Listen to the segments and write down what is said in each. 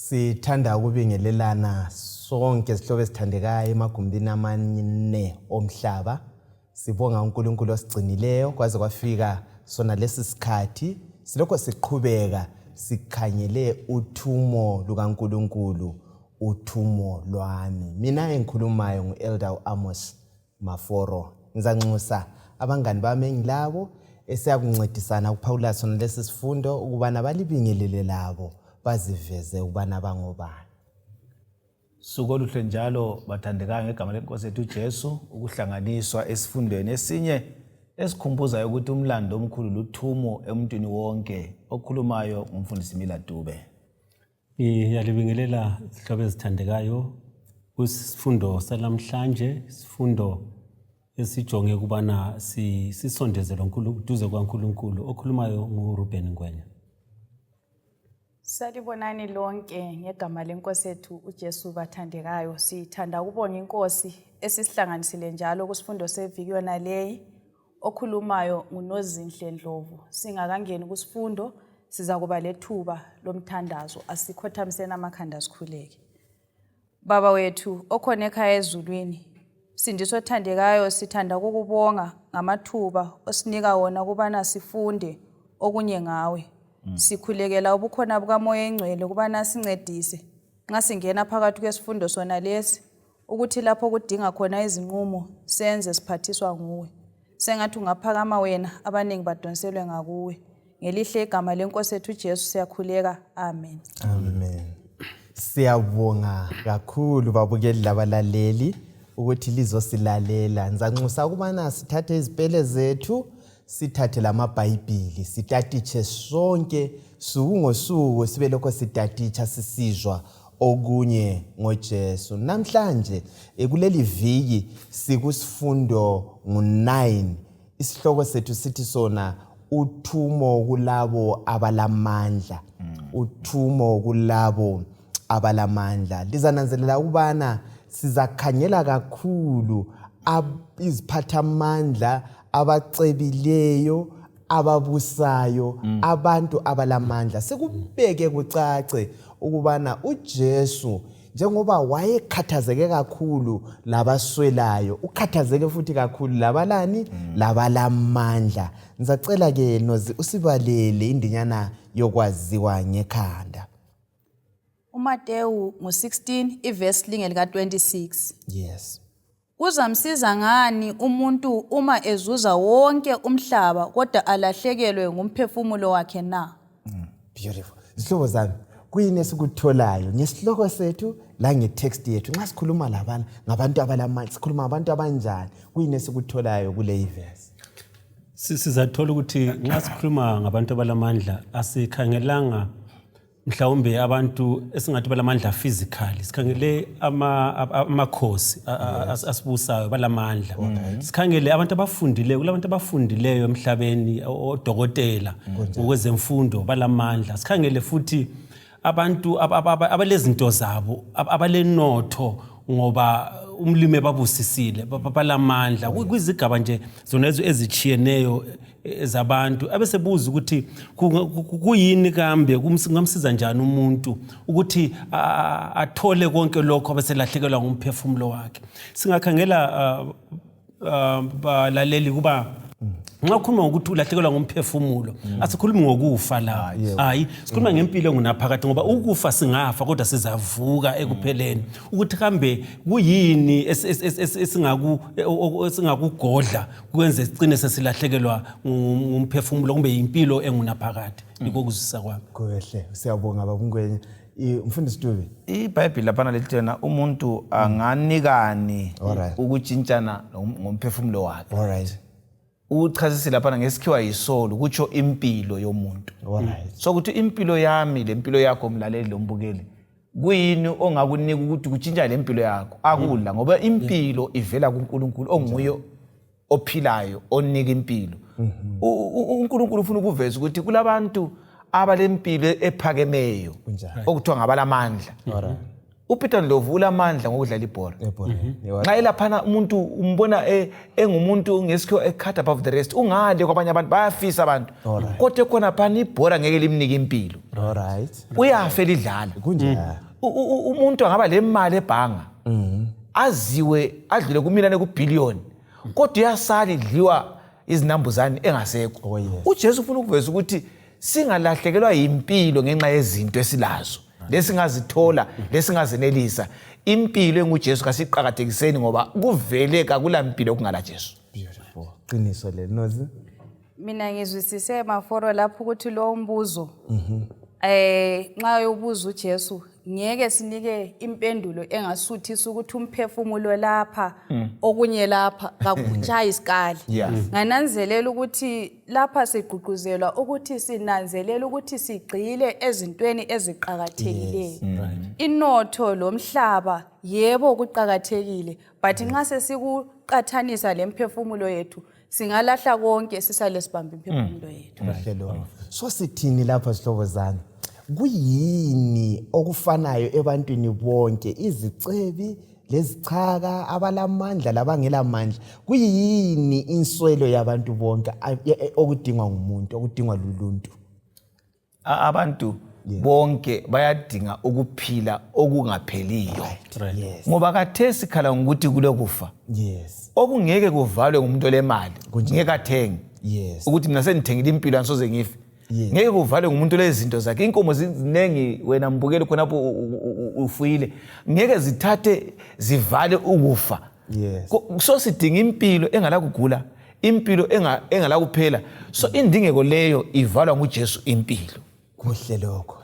Sithanda ukubingelelana sonke isihlobo esithandekayo emagumbini amane omhlaba. Sibonga uNkulunkulu osigcinileyo kwaze kwafika sona lesi sikhathi. Silokho siqhubeka sikhangele uthumo lukaNkulunkulu, uthumo lwami. Mina engikhulumayo nguElder Amos Maforo. Ngizanxusa abangani bami engilabo esiyakuncedisana ukuphawula sona lesi sifundo ukubana balibingelele labo baziveze ukubana bangobani. Suku oluhle njalo bathandekayo ngegama leNkosi yethu uJesu, ukuhlanganiswa esifundweni esinye esikhumbuza ukuthi umlando omkhulu luthumo emuntwini wonke. Okhulumayo ngumfundisi Dube. Ngiyalibingelela isihlobo ezithandekayo kusifundo salamhlanje, isifundo esijonge ukubana sisondezele duze kwaNkulunkulu. Okhulumayo nguRuben Ngwenya. Salibonani lonke ngegama leNkosi yethu uJesu bathandekayo. Sithanda ukubonga iNkosi esisihlanganisile njalo kusifundo seviki yona leyi. Okhulumayo nguNozinhle Ndlovu. Singakangeni kusifundo siza kuba lethuba lomthandazo. Asikhothamiseni amakhanda sikhuleke. Baba wethu okhona ekhaya ezulwini, Sindisi othandekayo, sithanda ukukubonga ngamathuba osinika wona kubana sifunde okunye ngawe. Sikhulekela ubukhona bukaMoya eNgcwele kubana sincedise nxa singena phakathi kwesifundo sona lesi, ukuthi lapho kudinga khona izinqumo senze siphathiswa nguwe. Sengathi ungaphakama wena abaningi badonselwe ngakuwe. Ngelihle igama leNkosi yethu uJesu siyakhuleka. Amen. Amen. Siyabonga kakhulu babukeli labalaleli ukuthi lizosilalela. Ngizanxusa ukubana sithathe izipele zethu, sithathe lamabhayibhili, sitatitshe sonke suku ngosuku, sibe lokho sitatitsha sisizwa okunye ngoJesu. Namhlanje kuleli viki sikusifundo ngu9. Isihloko sethu sithi sona uthumo kulabo abalamandla. Uthumo kulabo abalamandla. Lizananzelela ukubana sizakhangela kakhulu iziphathamandla abacebileyo, ababusayo, abantu abalamandla. Sikubeke kucace ukubana uJesu njengoba wayekhathazeke kakhulu labaswelayo, ukhathazeke futhi kakhulu labalani, labalamandla. Ngizacela ke Nozi usibalele indinyana yokwaziwa ngekhanda. uMateyu ngo16 iverse lingelika 26. Yes. Kuzamsiza ngani umuntu uma ezuza wonke umhlaba kodwa alahlekelwe ngumphefumulo wakhe na? Beautiful. Isihlobo zami, kuyini esikutholayo ngesihloko sethu la ngetext yethu? Nxa sikhuluma labana ngabantu abalamandla, sikhuluma ngabantu abanjani? Kuyini esikutholayo kule verse? Sizathola ukuthi nxa sikhuluma ngabantu abalamandla asikhangelanga mhlawumbe abantu esingathi balamandla physically, sikhangele amakhosi asibusayo balamandla. Sikhangele abantu abafundileyo, kulabantu abafundileyo emhlabeni, odokotela ngokwezemfundo balamandla. Sikhangele futhi abantu abalezinto zabo, abalenotho ngoba umlime babusisile, balamandla. Kwizigaba nje zona ezichiyeneyo ezabantu abesebuza ukuthi kuyini kambe kungamsiza njani umuntu ukuthi athole konke lokho abeselahlekelwa ngumphefumulo wakhe. Singakhangela balaleli kuba nxa ukhuluma ngokuthi ulahlekelwa ngumphefumulo, asikhulumi ngokufa la. Hayi, sikhuluma ngempilo engunaphakade ngoba ukufa singafa kodwa sizavuka ekupheleni. Ukuthi kambe kuyini esingakugodla kwenze sicine sesilahlekelwa ngumphefumulo kumbe impilo engunaphakade. Yiko kuzisa kwami. Kuhle, siyabonga babungwenye. Mfundisi Dube, iBhayibheli lapha lithena umuntu anganikani ukutshintshana ngomphefumulo wakhe. Alright. Uchasisile lapha ngesikhiwa yisolo, kutsho impilo yomuntu. Alright. So ukuthi impilo yami lempilo yakho mlaleli lombukeli, kuyini ongakunika ukuthi kutshintsha lempilo yakho? Akula, ngoba impilo ivela kuNkulunkulu onguye ophilayo, onika impilo. uNkulunkulu ufuna ukuveza ukuthi kulabantu abalempilo ephakemeyo okuthiwa ngabalamandla. uPeter Ndlovu ulamandla ngokudlala ibhola. Nxa elaphana umuntu umbona engumuntu ngesikho ecut above the rest. Ungale kwabanye abantu bayafisa abantu. Kodwa khona phana ibhola ngeke limnike impilo. Uyafela idlala. Umuntu angaba lemali ebhanga. Aziwe adlule kumilane kubillion. Kodwa uyasala idliwa izinambuzane engasekho. uJesu ufuna ukuveza ukuthi singalahlekelwa impilo ngenxa yezinto esilazo. Lesingazithola, lesingazenelisa. Impilo enguJesu kasiqhakathekiseni ngoba kuvele kakula impilo kungala Jesu. Beautiful. Qiniso le nozi. Mina ngizwisise maforo lapho ukuthi lo umbuzo nxa yobuza uJesu ngeke sinike impendulo engasuthisa ukuthi umphefumulo lapha okunye lapha kakutshayi isikali. Ngananzelela ukuthi lapha sigqugquzelwa ukuthi sinanzelela ukuthi sigcile ezintweni eziqhakathekileyo. Inotho lomhlaba yebo kuqhakathekile, but nxa sesikuqathanisa lemphefumulo yethu singalahla konke sisale sibambe imphefumulo yethu. So sithini lapha sihlobo zami? Kuyini okufanayo ebantwini bonke, izicebi lezichaka, abalamandla labangela mandla? Kuyini inswelo yabantu bonke okudingwa ngumuntu, okudingwa luluntu? Abantu bonke bayadinga ukuphila okungapheliyo. Ngoba kathesi khala ngokuthi kulokufa. Okungeke kuvalwe ngumuntu olemali, ngeke athenge. Ukuthi mina sengithengile impilo ansoze ngife. Ngeke kuvalwe ngumuntu lezinto zakhe. Inkomo zinengi wena mbukeli khonapho ufuyile. Ngeke zithathe zivale ukufa. So sidinga impilo engala kugula, impilo engala kuphela. So indingeko leyo ivalwa nguJesu impilo. Kuhle lokho.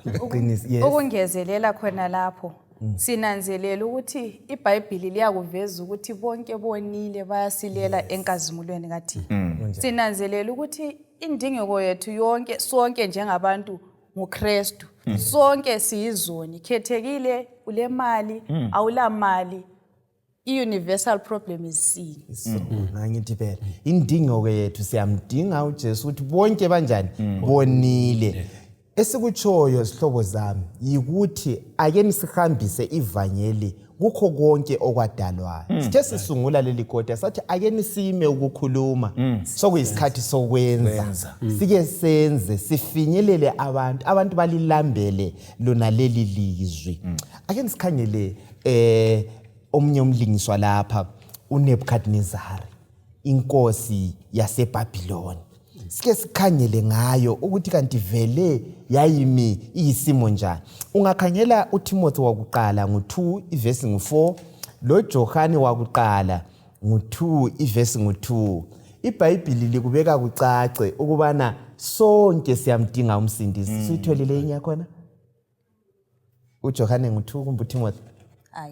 Ukungezelela khona lapho sinanzelela ukuthi iBhayibheli liyakuveza ukuthi bonke bonile bayasilela enkazimulweni kaThixo. Sinanzelela ukuthi indingeko yethu yonke sonke njengabantu nguKristu. Sonke siyizoni, khethekile ulemali awulamali. I-universal problem is sin. Nangithi phela indingeko yethu siyamdinga uJesu ukuthi bonke banjani bonile. Esikutshoyo sihlobo zami yikuthi ake nisihambise ivangeli kukho konke okwadalwayo. Sithe sisungula leli kodwa sathi ake nisime ukukhuluma sokuyisikhathi sokwenza. Sike senze sifinyelele abantu balilambele lona leli lizwi. Ake nisikhangele omunye umlingiswa lapha uNebukadnezar, inkosi yaseBhabhiloni. Sike sikhangele ngayo ukuthi kanti vele yayimi iyisimo njani. Ungakhangela uTimothy wakuqala ngo2 ivesi ngo4, lo Johane wakuqala ngo2 ivesi ngo2. iBhayibheli likubeka kucace ukubana sonke siyamdinga umsindisi. Sitholile inya khona uJohane ngo2 kumbe uTimothy?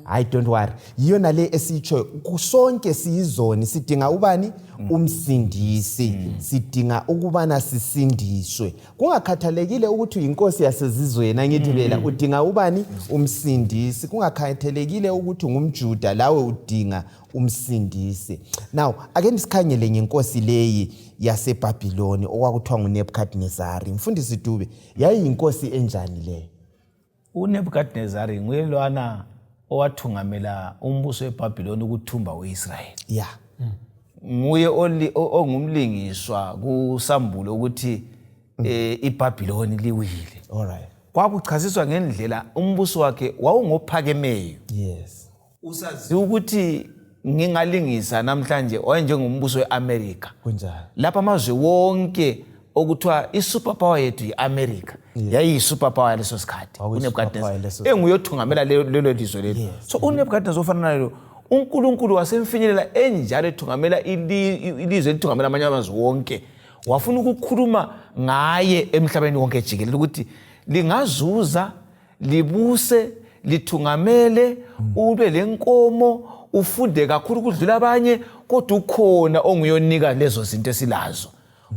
I don't worry. Yiyona le esitsho kusonke siyizoni sidinga ubani umsindisi. Sidinga ukubana sisindiswe. Kungakhathalekile ukuthi uyinkosi yasezizweni angithi phela udinga ubani umsindisi. Kungakhathalekile ukuthi ngumJuda lawe udinga umsindisi. Now ake nisikhangele ngenkosi leyi yaseBhabhiloni okwakuthiwa nguNebukadnezar. Mfundisi Dube, yayiyinkosi enjani leyo? uNebukadnezar nguye lwana owathungamela umbuso weBhabhiloni ukuthumba weIsrayeli. Nguye ongumlingiswa kusambulo ukuthi iBhabhiloni liwile. Kwakuchaziswa ngendlela umbuso wakhe wawungophakemeyo. Usazi ukuthi ngingalingisa namhlanje oyenjengombuso weAmerica. Lapha amazwe wonke okuthiwa isuperpower yethu yiAmerica. Yayiyisuperpower leso sikhathi. uNebukadnezar enguyothungamela lelo lizwe lelo. So uNebukadnezar ofana nalo uNkulunkulu wasemfinyelela enjalo ethungamela ilizwe elithungamela amanye amazwe wonke. Wafuna ukukhuluma ngaye emhlabeni wonke jikelele ukuthi lingazuza, libuse, lithungamele, ube lenkomo, ufunde kakhulu ukudlula abanye, kodwa ukhona onguyonika lezo zinto esilazo.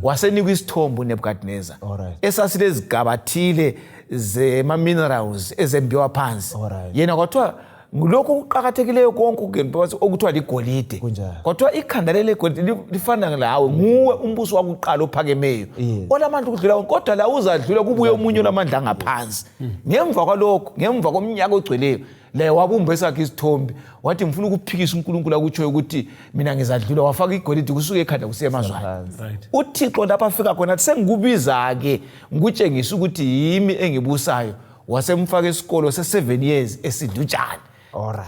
Wasenikwa isithombo uNebukadnezar esasilezigaba thile zema minerals ezembiwa phansi. Yena kwathiwa ngilokho ukuqhakathekileyo konke okuthiwa ligolide kodwa ikhanda legolide lifana lawe nguwe umbuso wakuqala ophakemeyo olamandla ukudlula kodwa la uzadlula kubuye umunye olamandla ngaphansi ngemva kwalokho ngemva komnyaka ogcweleyo le wabumba esakhe isithombe wathi ngifuna ukuphikisa uNkulunkulu akutsho ukuthi mina ngizadlula wafaka igolide kusuka ekhanda kusiya emazweni uThixo lapha afika khona sengikubiza ke ngikutshengisa ukuthi yimi engibusayo wasemfaka esikolo se7 years esidutshana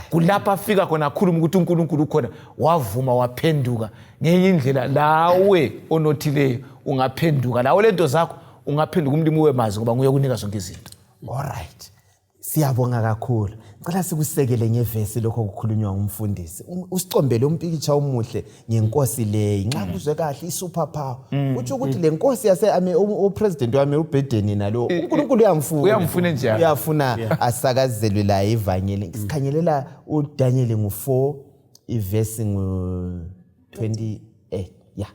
kulapha afika khona akhuluma ukuthi uNkulunkulu ukhona wavuma waphenduka ngenye indlela lawe onothileyo ungaphenduka lawe lento zakho ungaphenduka umlimi wemazi ngoba nguye kunika zonke izinto. Alright, siyabonga kakhulu. Ngicela sikusekele ngevesi lokho okukhulunywa umfundisi. Usicombele umpikitsha omuhle ngenkosi leyi. Nxa kuzwe kahle isuper power. Uthi ukuthi le nkosi yase upresident wami uBiden nalo uNkulunkulu uyamfuna njalo. Uyafuna asakazelwe la evangeli. Sikhanyelela uDaniel ngo4 ivesi ngo28. Yeah.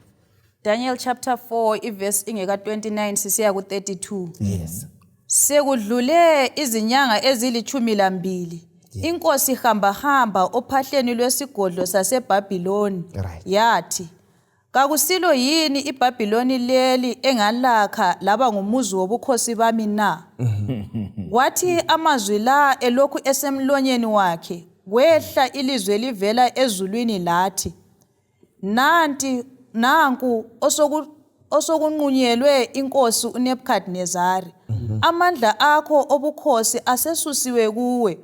Daniel chapter 4 iverse ingeka 29 sisiya ku32. Yes. Sekudlule izinyanga ezili12 inkosi hamba ophahleni lwesigodlo saseBhabhiloni yathi kakusilo yini iBhabhiloni leli engalakha laba ngumuzi wobukhosi bami na wathi amazwi la elokhu esemlonyeni wakhe wehla ilizwe livela ezulwini lathi nanku osokunqunyelwe inkosi uNebukadnezari amandla akho obukhosi asesusiwe kuwe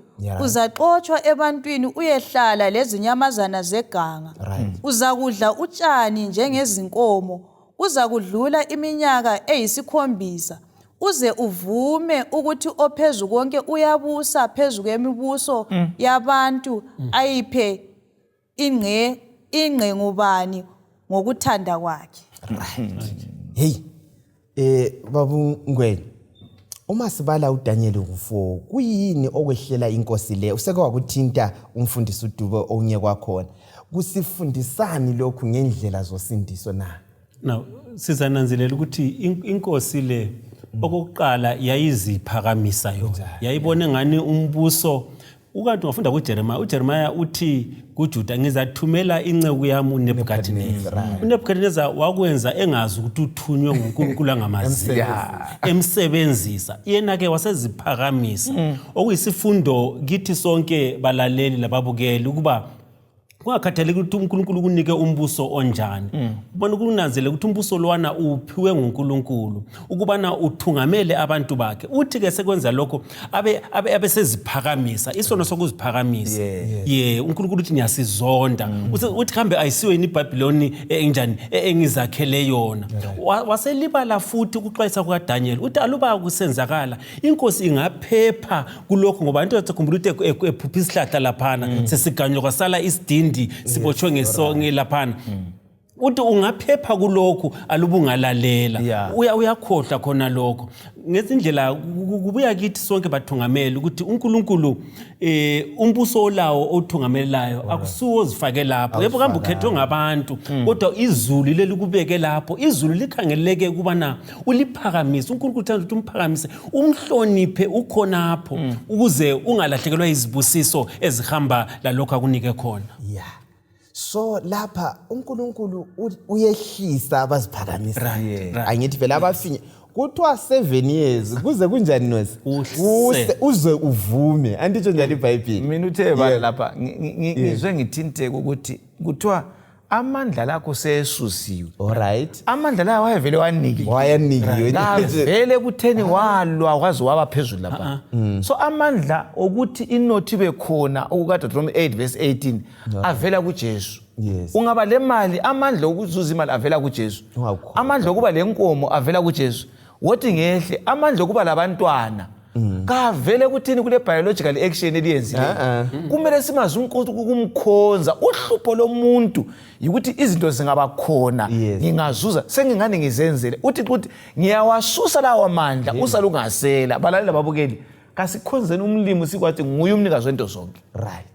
uzaxotshwa ebantwini uyehlala lezinyamazana zeganga uzakudla utshani njengezinkomo uzakudlula iminyaka eyi7 uze uvume ukuthi ophezulu konke uyabusa phezulu kwemibuso yabantu ayiphe ingqe ngubani ngokuthanda kwakhe. Hey, babu Ngwenya. Uma sibala uDaniel ku4 kuyini okwehlela inkosi le useke wakuthinta umfundisi uDube onye kwakhona kusifundisani lokhu ngendlela zosindiso na now sizananzelela ukuthi inkosi le okokuqala yayiziphakamisa yona yayibone ngani umbuso ukanti ungafunda uJeremiah uthi kuJuda ngizathumela inceku yami uNebukadnezar uNebukadnezar wakwenza engazi ukuthi uthunywe nguNkulunkulu angamaziya emsebenzisa yena ke waseziphakamisa okuyisifundo kithi sonke balaleli lababukeli ukuba kungakhathaleki ukuthi uNkulunkulu kunike umbuso onjani ubona ukunanzele ukuthi umbuso lwana uphiwe nguNkulunkulu ukubana uthungamele abantu bakhe uthi ke sekwenza lokho abe seziphakamisa isono sokuziphakamisa uNkulunkulu uthi niyasizonda uthi kambe ayisiwe iBhabhiloni enjani engizakhele yona waselibala futhi ukuxwayisa kukaDaniel uthi aluba kusenzakala inkosi ingaphepha kulokho ngoba into yakukhumbula ukuthi ephupha isihlahla laphana sesiganywa kwasala isidindi sibotshwe ngesonge laphana uthi ungaphepha kulokho alubungalalela uyakhohla khona lokho ngezindlela kubuya kithi sonke bathungameli ukuthi uNkulunkulu umbuso lawo othungamelelayo akusuwo zifake lapho yebo kambe ukhethwe ngabantu kodwa izulu leli kubeke lapho izulu likhangeleke kubana uliphakamise uNkulunkulu uthanda ukuthi umphakamise umhloniphe ukhonapho ukuze ungalahlekelwa izibusiso ezihamba lalokho akunike khona so lapha uNkulunkulu uyehlisa abaziphakamisa angithi vele abafinye kuthiwa 7 years kuze kunjani nosi uze uvume anditsho njalo iBhayibheli mina uthe bala lapha ngizwe ngithinteke ukuthi kuthiwa amandla lakho sesusiwe alright amandla lawo wayevele wayanikiwe vele kutheni walwa kwazi waba phezulu lapha so amandla ukuthi inothi bekhona okukade from 8 verse 18 avela kuJesu ungaba le mali amandla okuzuza imali avela kuJesu amandla okuba lenkomo avela kuJesu wothi ngehle amandla okuba labantwana kavele kuthini kule biological action eliyenzile kumele simazi ukumkhonza uhlupho lomuntu ukuthi izinto zingaba khona ngingazuza sengingane ngizenzele uthi ngiyawasusa lawo amandla usalungasela balalela babukeli kasikhonzeni umlimi sikwathi nguye umnikazi wento zonke right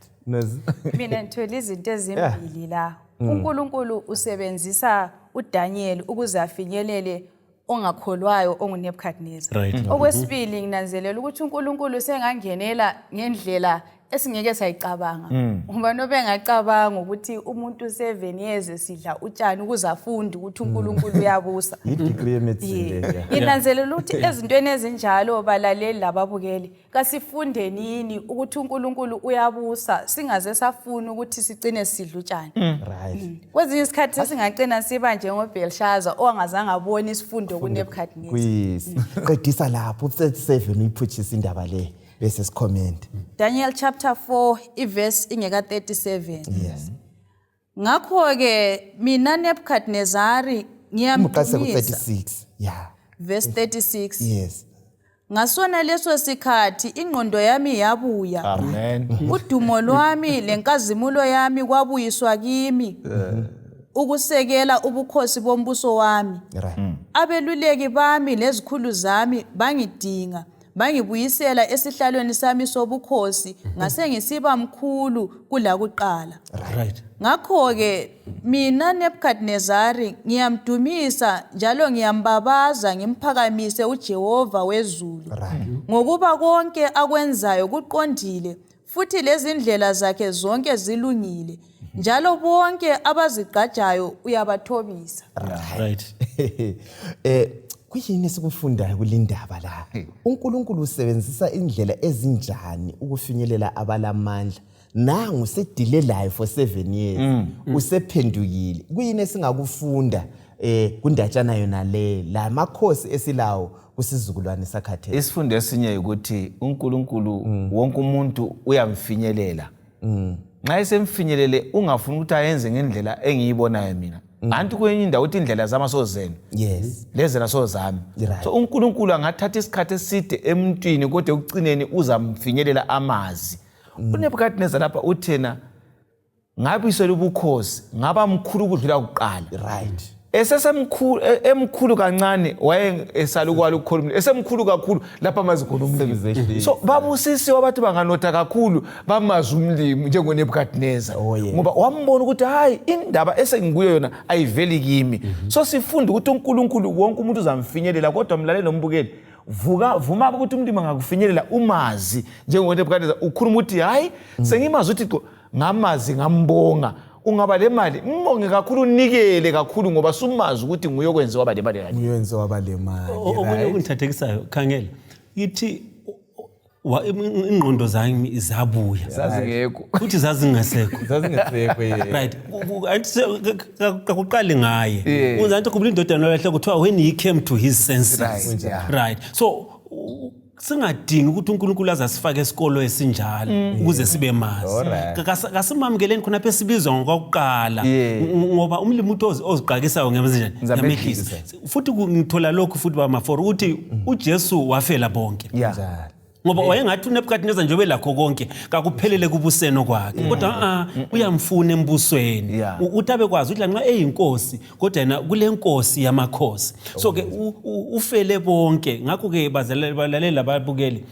mina ngithola izinto ezimbili la uNkulunkulu usebenzisa uDaniel ukuze afinyelele ongakholwayo onguNebukadnezar okwesibili nginanzelela ukuthi uNkulunkulu sengangenela ngendlela esingeke sayicabanga. Ngoba nobe engacabanga ukuthi umuntu 7 years esidla utshani ukuze afunde ukuthi uNkulunkulu uyabusa. I-degree ye-medicine. Nginanzelela ukuthi ezintweni ezinjalo balaleli lababukeli kasifundeni yini ukuthi uNkulunkulu uyabusa singaze safuna ukuthi sigcine sidla utshani. Right. Kwezinye isikhathi sesingagcina siba njengoBelshaza owangazange abone isifundo kuNebukadnezar. Qedisa lapho 37 uyiphutshisa indaba le bese sicomment. Daniel chapter 4 iverse ingeka 37. Yes. Ngakho ke mina Nebukadnezari Umqase ku ngiyamdumisa. 36. Yeah. Verse 36. Yes. Ngasona leso sikhathi ingqondo yami yabuya. Amen. Udumo lwami lenkazimulo yami kwabuyiswa kimi. Ukusekela ubukhosi bombuso wami. Right. Abeluleki bami lezikhulu zami bangidinga. Bangibuyisela esihlalweni sami sobukhosi ngase ngisiba mkhulu kulakuqala. Right. Ngakho ke mina Nebukadnezari ngiyamdumisa njalo ngiyambabaza ngimphakamise uJehova wezulu. Ngokuba konke akwenzayo kuqondile futhi lezindlela zakhe zonke zilungile njalo bonke abazigqajayo uyabathobisa. Right. Kuyini esikufundayo kulindaba la? uNkulunkulu usebenzisa indlela ezinjani ukufinyelela abalamandla? Nangu sedilelayo for 7 years. Usephendukile. Kuyini esingakufunda kundatshana yona le la makhosi esilawo kusizukulwane sakhathesi? Isifundo esinye ukuthi uNkulunkulu wonke umuntu uyamfinyelela. Nxa esemfinyelele ungafuni ukuthi ayenze ngendlela engiyibonayo mina. Anti kwenye indawo uthi indlela zamasozeni. Yes. Lezi nasozami. Right. So uNkulunkulu angathatha isikhathi eside emntwini kodwa ekucineni uzamfinyelela amazi. uNebukadnezar lapha uthena ngabisela ubukhosi ngaba mkhulu ukudlula kuqala. Right. Esesemkhulu emkhulu kancane waye esalukwala ukukhuluma esemkhulu kakhulu lapha amazikhulu umlimi. So babusisiwe abantu banganotha kakhulu bamazi umlimi njengoNebukadnezar ngoba wambona ukuthi hayi indaba esengikuyo yona ayiveli kimi. So sifunda ukuthi uNkulunkulu wonke umuntu uzamfinyelela kodwa mlaleli nombukeli vuma ukuthi umlimi angakufinyelela umazi njengoNebukadnezar ukhuluma ukuthi hayi sengimazi ukuthi ngamazi ngambonga. Ungaba le mali mbonge kakhulu unikele kakhulu ngoba sumazi ukuthi nguyokwenza waba le mali kanjani. Nguyokwenza waba le mali. Okunye okungithathekisayo khangela yithi ingqondo zami izabuya. Zazingekho. Futhi zazingasekho. Zazingasekho. Right. Akuqali ngaye. Unza into kubula indodana yahle kuthiwa when he came to his senses. Right. So singadingi ukuthi uNkulunkulu azasifake esikolo esinjalo ukuze sibe mazi. Kasimamkeleni khona phe sibizwa ngokuqala ngoba umlimi uthi oziqakisayo ngemehlisi. Futhi ngithola lokho futhi bama4 ukuthi uJesu wafela bonke. Ngoba wayengathi uNebukadnezar njengoba lakho konke kakuphelele kubuseno kwakhe kodwa uyamfuna embusweni uthi abekwazi ukuthi lanxa eyinkosi kodwa yena kule nkosi yamakhosi. So ke ufele bonke ngakho ke bazalalela ababukeli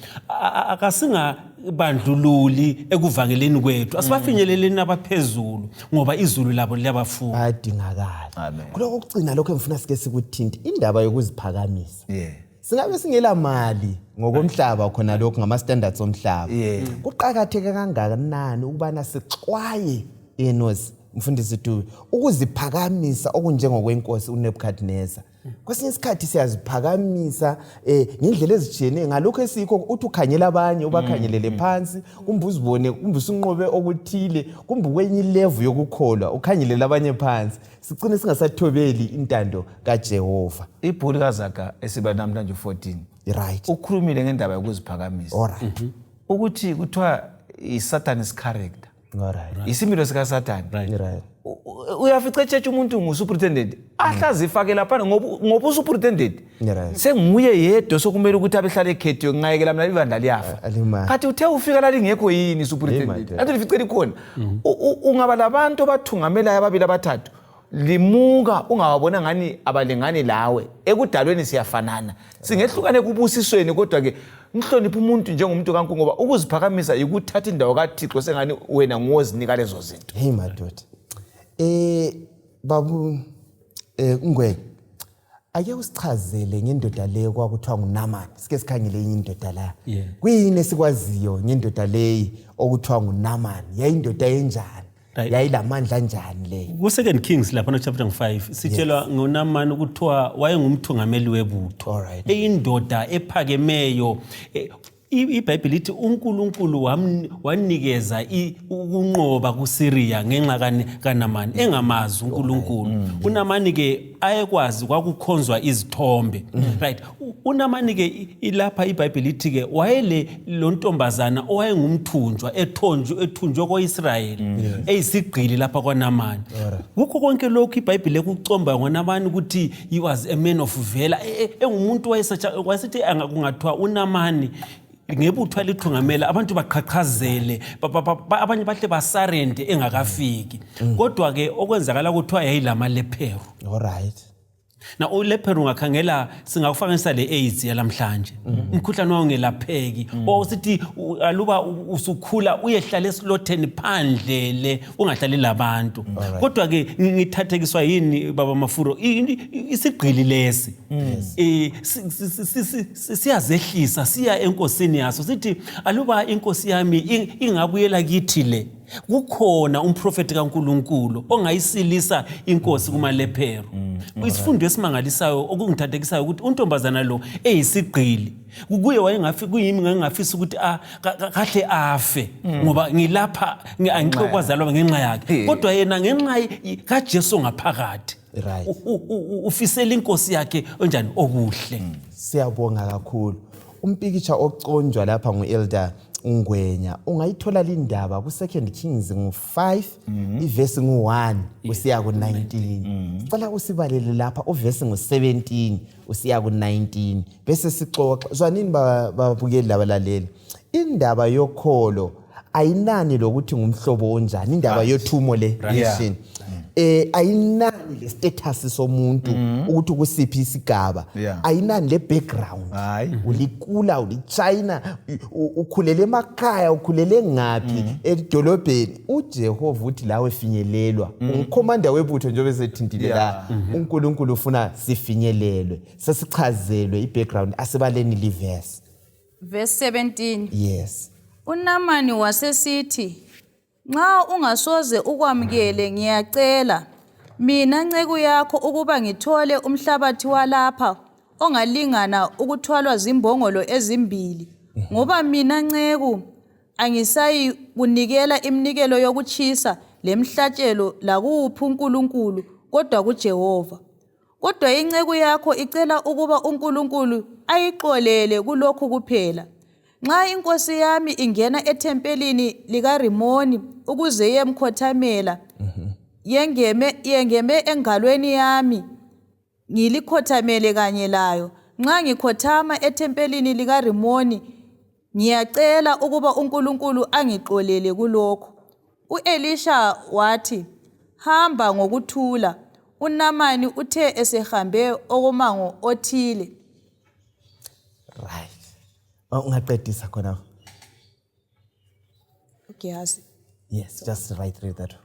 akasinga bandlululi ekuvangeleni kwethu asibafinyeleleni abaphezulu ngoba izulu labo liyabafuna bayadingakala. Kuloko kucina lokho engifuna sike sikuthinta indaba yokuziphakamisa. Singabe singela mali ngokomhlaba khona lokho ngama standards omhlaba. Kuqhakatheke kangakanani ukubana sixwaye enosi mfundisi Dube ukuziphakamisa okunjengokwenkosi uNebukadnezar. Kwesinye isikhathi siyaziphakamisa ngendlela ezijene ngalokho esikho uthi ukhanyela abanye ubakhangelele phansi kumbe uzibone kumbe usunqobe okuthile kumbe kwenye level yokukholwa ukhangelele abanye phansi sicine singasathobeli intando kaJehova. Ibhuli kaZaga esiba namhlanje 14. Right. Ukhulumile ngendaba yokuziphakamisa. Alright. Ukuthi kuthiwa iSatan's character. Alright. Isimilo sika Satan. Right. Uyafica church umuntu ngusuperintendent ahlazifake lapha ngoba usuperintendent senguye yedwa sokumele ukuthi abehlale ekhethiwe ngayekela mina ibandla liyafa kathi uthe ufika la lingekho yini superintendent athi lificela ikhona ungaba labantu abathungamelayo ababili abathathu limuka ungawabona ngani abalingani lawe ekudalweni siyafanana singehlukane kubusisweni kodwa ke ngihlonipha umuntu njengomuntu kaNkulunkulu ngoba ukuziphakamisa ukuthatha indawo kaThixo sengani wena ngozinika lezo zinto. Hey madoda babu Ngwe ake usichazele ngendoda leyo kwakuthiwa nguNamani. Sike sikhangele enye indoda la. Yeah. Kuyini esikwaziyo ngendoda leyi okuthiwa nguNamani? Yayindoda enjani? Right. Yayilamandla njani le? Ku-2 Kings lapha chapter 5 sitshelwa ngoNamani ukuthiwa wayengumthungameli webutho. Alright. Eyindoda ephakemeyo. iBhayibheli lithi uNkulunkulu wanikeza ukunqoba kuSiriya ngenxa kaNamani engamazi uNkulunkulu. uNamani ke ayekwazi kwakukhonzwa izithombe. Right. uNamani ke ilapha iBhayibheli lithi ke wayele lo ntombazana owayengumthunjwa ethunjwe koIsrayeli eyisigqili lapha kwaNamani. Kukho konke lokhu iBhayibheli ekucomba ngoNamani ukuthi he was a man of valor, engumuntu wayesithi kungathiwa uNamani ngebutho lithungamela abantu baqhaqhazele abanye bahle basarende engakafiki. Kodwa ke okwenzakala kuthiwa yayilamalepero. Alright. Na ulepero ungakhangela singakufanisa leAIDS yalamhlanje. Umkhuhlane wawungelapheki. Osithi aluba usukhula uyehlala esilotheni phandle le ungahlali labantu. Kodwa ke ngithathekiswa yini baba Mafuro isigqili lesi. Siyazehlisa siya enkosini yaso sithi aluba inkosi yami ingabuyela kithi le. Kukhona umprofeti kaNkulunkulu ongayisilisa inkosi kumalepero. Isifundo esimangalisayo okungithathekisayo ukuthi untombazana lo eyisigqili kuye wayengafiki kuyimi ngangafisa ukuthi kahle afe ngoba ngilapha angixokwazalwa ngenxa yakhe, kodwa yena ngenxa kaJesu ngaphakathi ufisela inkosi yakhe onjani okuhle. Siyabonga kakhulu. Umpikitsha oconjwa lapha nguElder Ngwenya ungayithola lindaba ku2 Kings 5 ivesi 1 usiya ku19. Cela usibalele lapha uvesi 17 usiya ku19 bese sixoxa zwanini babukeli labalaleli. Indaba yokholo ayinani lokuthi ngumhlobo onjani, indaba yoThumo le nation. Ayinani le status somuntu ukuthi kusiphi isigaba, ayinani le background, ulikula ulichina ukhulele emakhaya ukhulele ngaphi edolobheni. uJehova uthi lawe finyelelwa, umkhomanda webutho njengoba sethintile la uNkulunkulu ufuna sifinyelelwe. Sesichazelwe ibackground asibaleni liverse. Verse 17. Yes. uNamani wasesithi, nxa ungasoze ukwamukele ngiyacela mina nceku yakho ukuba ngithole umhlabathi walapha ongalingana ukuthwalwa zimbongolo ezimbili, ngoba mina nceku angisayi kunikela iminikelo yokuchisa lemhlatshelo lakuwuphi uNkulunkulu kodwa kuJehova. Kodwa inceku yakho icela ukuba uNkulunkulu ayixolele kulokhu kuphela. Nxa inkosi yami ingena ethempelini likaRimoni ukuze yemkhothamela, yengeme engalweni yami ngilikhothamele kanye layo. Nxa ngikhothama ethempelini likaRimoni ngiyacela ukuba uNkulunkulu angixolele kulokho. uElisha wathi, hamba ngokuthula. uNamani uthe esehambe okomango othile. Right. Ungaqedisa khona. Ugehazi. Yes, just read that.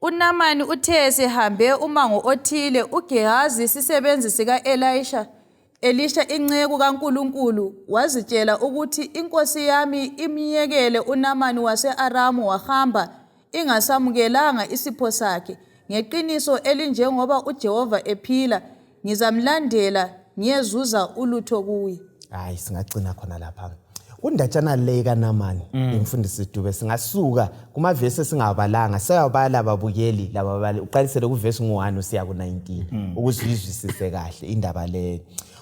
uNamani uthe esehambe umango othile, uGehazi isisebenzi sika-Elisha inceku kaNkulunkulu wazitshela ukuthi inkosi yami imyekele uNamani wase-Aramu wahamba ingasamukelanga isipho sakhe. Ngeqiniso elinjengoba uJehova ephila ngizamlandela ngiyezuza ulutho kuye. Hayi singagcina khona lapha. Undatshana le kaNamani imfundisi Dube singasuka kumavesi singabalanga sayabala babukeli lababali uqalisele kuvesi 1 usiya ku19 ukuzizwisise kahle indaba le.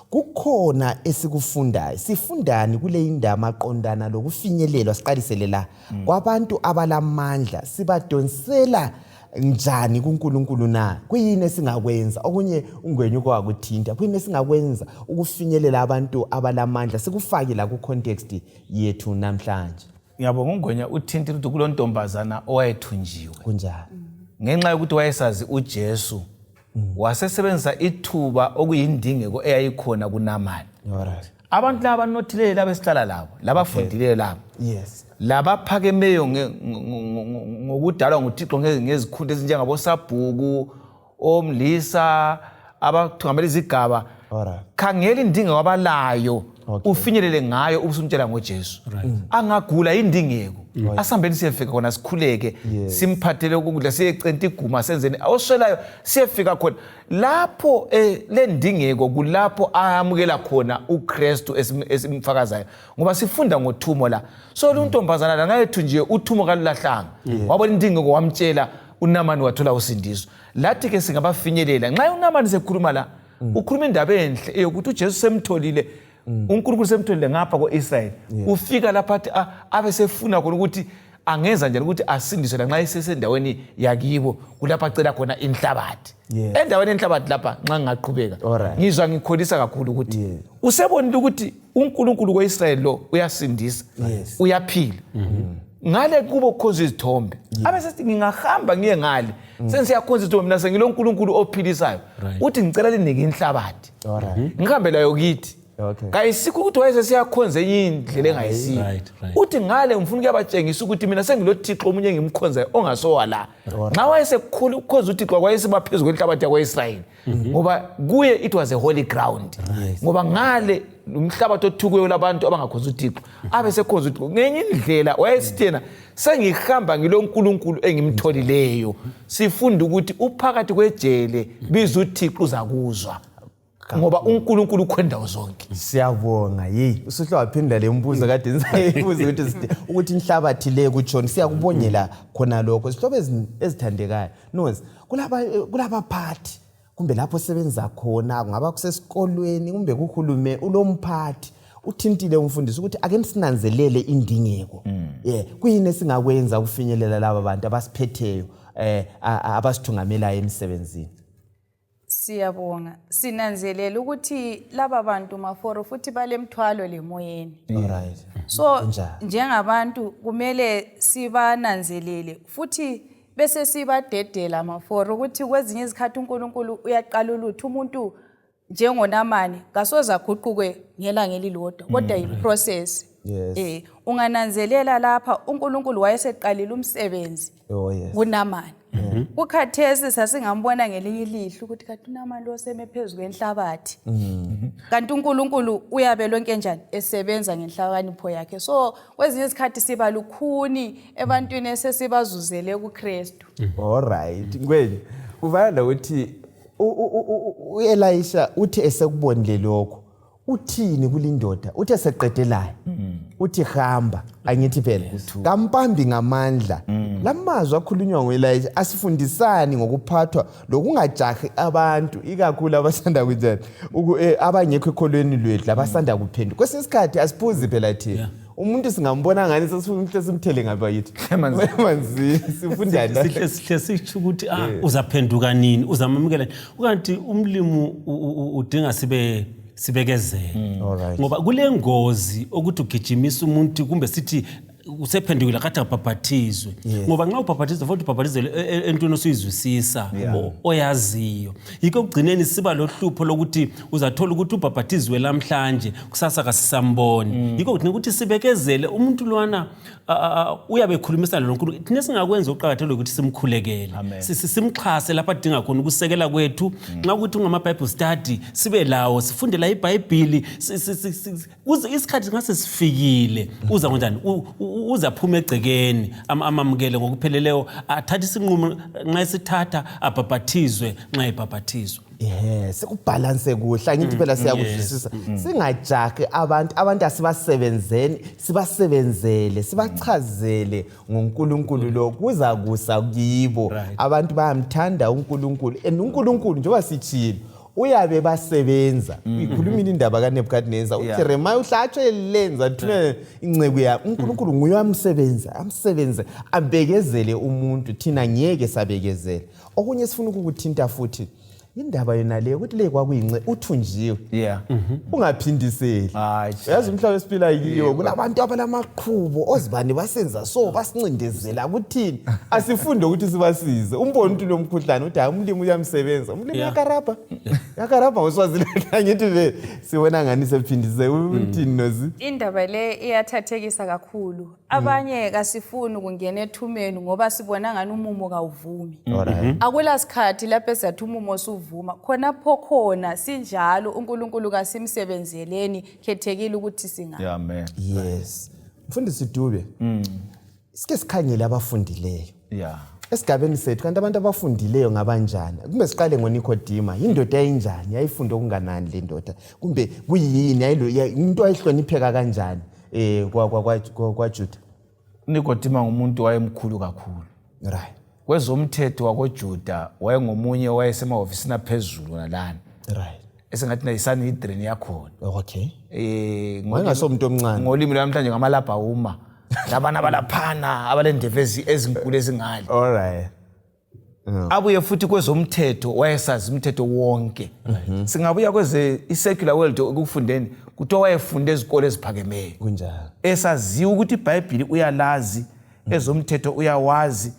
Kukhona esikufundayo sifundani kule indaba maqondana lokufinyelelwa siqalisele la kwabantu abalamandla sibadonsela njani kuNkulunkulu na. Kuyini esingakwenza okunye ungwenye kwakuthinta, kuyini esingakwenza ukufinyelela abantu abalamandla sikufake la ku context yethu namhlanje. Ngiyabonga ungwenya uthintile ukuthi kulontombazana owayethunjiwe Kunjani? ngenxa yokuthi wayesazi uJesu wasesebenzisa ithuba okuyindingeko eyayikhona kuNamani. Alright. Abantu laba nothile laba esihlala labo labafundile labo. Yes. Labaphakemeyo ngokudalwa nguThixo ngezikhulu ezinjengabo Sabhuku, omlisa, abathungamela izigaba Alright. khangela indingeko abalayo Okay. ufinyelele ngayo ubusumtshela ngoJesu angagula indingeko asihambeni siyefika khona sikhuleke simphathele ukudla siyecenta iguma senzeni awuswelayo siyefika khona lapho le ndingeko kulapho ayamukela khona uKristu esimfakazayo ngoba sifunda ngoThumo la so luntombazana la ngayethu nje uThumo kalulahlanga wabona indingeko wamtshela uNamani wathola usindiso lathi ke singabafinyelela nxa uNamani sekhuluma la ukhuluma indaba enhle eyokuthi uJesu semtholile uNkulunkulu semtholile ngapha koIsrael ufika lapha athi abe sefuna khona ukuthi angenza njani ukuthi asindiswe nxa isesendaweni yakibo kulapha acela khona inhlabathi endaweni enhlabathi lapha nxa ngaqhubeka ngizwa ngikholisa kakhulu ukuthi usebonile ukuthi uNkulunkulu koIsrael lo uyasindisa uyaphila ngale kubo khonza izithombe abese ngingahamba ngiye ngale sensiyakhonza izithombe mina sengilo uNkulunkulu ophilisayo uthi ngicela linike inhlabathi ngihambe layo kithi kayisikho ukuthi wayese siyakhonza indlela engayisiyo uthi ngale ngifuna ukuyabatshengisa ukuthi mina sengilo Thixo omunye engimkhonzayo ongasowala nxa wayese khonza uThixo kwayesiba phezulu kwenhlabathi yakwaIsrael ngoba kuye it was a holy ground ngoba ngale umhlabathi othukuyo labantu abangakhonza uThixo abe sekhonza uThixo ngenye indlela wayesithena sengihamba ngilo uNkulunkulu engimtholileyo sifunda ukuthi uphakathi kwejele biza uThixo uzakuzwa ngoba uNkulunkulu ukhondawo zonke siyabonga usuhle waphendula lembuzo kade ngisayibuza ukuthi inhlabathi le kutshona siyakubongela khona lokho sihlobo ezithandekayo nozi kulabaphathi kumbe lapho sebenza khona kungaba kusesikolweni kumbe kuhulume ulomphathi uthintile umfundisi ukuthi ake sinanzelele indingeko kuyini esingakwenza ukufinyelela laba bantu abasiphetheyo abasithungamelayo emsebenzini. Siyabonga sinanzelela ukuthi laba bantu maforo futhi balemthwalo lemoyeni Alright. so njengabantu kumele sibananzelele futhi bese sibadedela maforo ukuthi kwezinye izikhathi uNkulunkulu uyaqala ulutho umuntu njengoNamani kasoza aguquke ngelanga elilodwa kodwa iprocess ungananzelela lapha uNkulunkulu wayeseqalile umsebenzi kuNamani ukhathesi sasingambona ngelinye ilihlo ukuthi kanti uNamani lo semephezulu kwenhlabathi kanti uNkulunkulu uyabe lonke njani esebenza ngenhlakanipho yakhe so kwezinye izikhathi siba lukhuni ebantwini esesibazuzele kuKristu. Alright ngweni uvana ukuthi uElisha uthi esekubonile lokho uthini kulindoda uthi eseqedelayo uthi hamba angithi phela kampambi ngamandla lamazwi akhulunywa ngoElisha asifundisani ngokuphathwa lokungajahi abantu ikakhulu abasanda kunjani abangekho ekholweni lwethu labasanda kuphendula kwesikhathi asiphuzi phela thina umuntu singambona ngani sesimthele ngaba yithi manzi sifunda la sihle sisho ukuthi uzaphenduka nini uzamamukela ukanti umlimi udinga sibekezele ngoba kule ngozi ukuthi ugijimisa umuntu kumbe sithi usephendukile kade abhabhathizwe ngoba nxa ubhabhathizwe futhi ubhabhathizwe entweni osuyizwisisa oyaziyo yiko kugcineni siba lohlupho lokuthi uzathola ukuthi ubhabhathizwe lamhlanje kusasa kasisamboni yiko ukuthi sibekezele umuntu lwana uyabe ekhulumisana noNkulunkulu thina singakwenza uqhakathelo ukuthi simkhulekele simxhase lapha adinga khona ukusekela kwethu nxa ukuthi ungama Bible study sibe lawo sifundela iBhayibheli isikhathi ngase sifikile uza kanjani uzaphuma egcekeni amamukele ngokupheleleyo athatha isinqumo nxa esithatha abhabhathizwe nxa ebhabhathizwe sekubalance kuhle ngithi phela siyakuzwisisa singajahi abantu asibasebenzele sibachazele ngoNkulunkulu lo kuza kusa kibo abantu bayamthanda uNkulunkulu uNkulunkulu njengoba sichile uyabe basebenza ikhulumile indaba kaNebukadneza uJeremiah uhlatshwe lenza thina inceke ya uNkulunkulu nguye amsebenze abekezele umuntu thina ngeke sabekezela okunye sifuna ukukuthinta futhi indaba yona le ukuthi le kwakuyince uthunjiwe ungaphindiseli yazi umhlaba esiphila kiyo kunabantu abalamaqhubo ozibani basenza so basincindezela kuthini asifunde ukuthi sibasize umbona umuntu lomkhuhlane uthi hayi umlimi uyamsebenza umlimi yakaraba ngoswazile ngithi le sibona ngani sephindise uthini nozi indaba le iyathathekisa kakhulu abanye kasifuni ukungena ethumeni ngoba sibona ngani umumo kawuvumi akula sikhathi lapho esathi umumo usivuma khonapho khona sinjalo uNkulunkulu kasimsebenzeleni khethekile ukuthi singa Amen. Yes. Mfundisi Dube. Sike sikhangele abafundileyo. Yeah. Esigabeni sethu kanti abantu abafundileyo ngabanjani? Kumbe siqale ngoNikodima, indoda yayinjani? Yayifunda okunganani le ndoda? Kumbe kuyini umuntu ayihlonipheka kanjani kwa Juda? uNikodima ngumuntu wayemkhulu kakhulu. Right. Kwezomthetho wakoJuda wayengomunye wayesemahofisini aphezulu nalana. Right. Esengathi na iSanhedrin yakhona. Okay. Wayengasomuntu omncane. Ngolimi namhlanje ngamalabhawuma. Labana balaphana abalendeve ezinkulu ezingale. All right. Abuye futhi kwezomthetho wayesazi umthetho wonke. Singabuya kweze isecular world ukufundeni kuthiwa wayefunde ezikole eziphakemeyo. Kunjalo. Esaziwa ukuthi iBhayibheli uyalazi, ezomthetho uyawazi.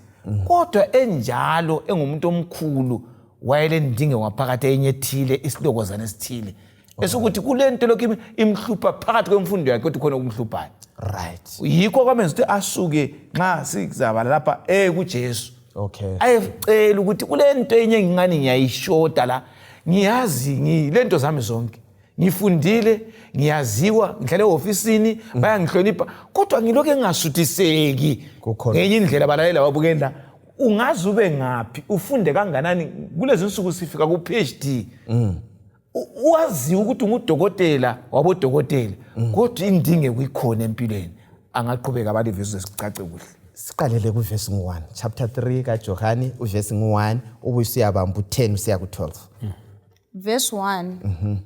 Kodwa enjalo engumuntu omkhulu wayelendinge ngaphakathi enyethile isilokozana esithile. Esokuthi kulento lokho imhlupha phakathi kwemfundo yakhe ukuthi khona ukumhluphayo. Right. Yikho kwamenza ukuthi asuke nxa sizabala lapha kuJesu. Okay. Ayecela ukuthi kulento enye ngingani ngiyayishota la. Ngiyazi lento zami zonke. Ngifundile, ngiyaziwa, ngihlale ofisini, bayangihlonipha, kodwa ngilokho engasuthiseki. Ngenye indlela balalela babukela. Ungazi ube ngapi, ufunde kanganani kulezi insuku sifika ku PhD. Uwazi ukuthi ungudokotela wabodokotela, kodwa indinge kuyikhona empilweni. Angaqhubeka abali verse esicace kuhle. Siqalele ku verse 1, chapter 3 kaJohane, uverse 1, ubusiyabamba u10 usiya ku12. Verse 1.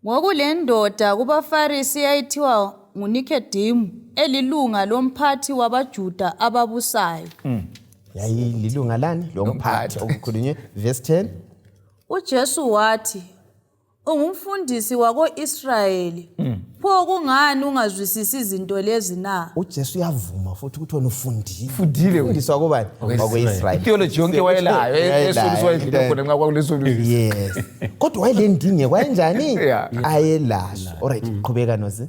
Ngokulendoda kubaFarisi ayithiwa nguNikodimo elilunga lomphathi wabaJuda ababusayo. Yayililunga lani lomphathi okukhulunywe verse 10. uJesu wathi, ungumfundisi wako-Israyeli, pho kungani ungazwisisi izinto lezi na? uJesu uyavuma futhi ukuthi wena ufundile. Ufundile Ufundiswa kubani? Wako-Israyeli. Theology yonke wayelayo esolusi wayedlule khona nxa kwakulesolusi. Yes. Kodwa wayelendinge kwayenjani? Yeah. Ayelazo. Alright, qhubeka nozi.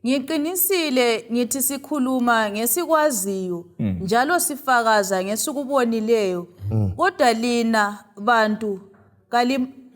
Ngiqinisile ngithi sikhuluma ngesikwaziyo njalo sifakaza ngesikubonileyo, kodwa lina bantu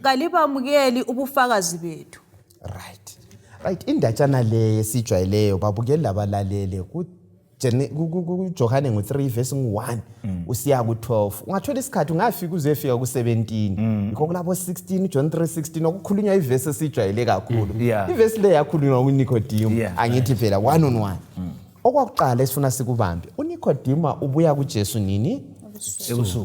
kalibamukeli ubufakazi bethu. Right. Right, indatshana le esijwayeleyo babukeli labalalele kuJohane ngo3 verse 1 usiya ku12. Ungathola isikhathi ungafika uzefika ku17. Yikho kulabo 16 John 3:16 okukhulunywa iverse esijwayele kakhulu. Iverse le yakhulunywa uNikodimo, angithi phela one on one. Okwakuqala esifuna sikubambe, uNikodimo ubuya kuJesu nini?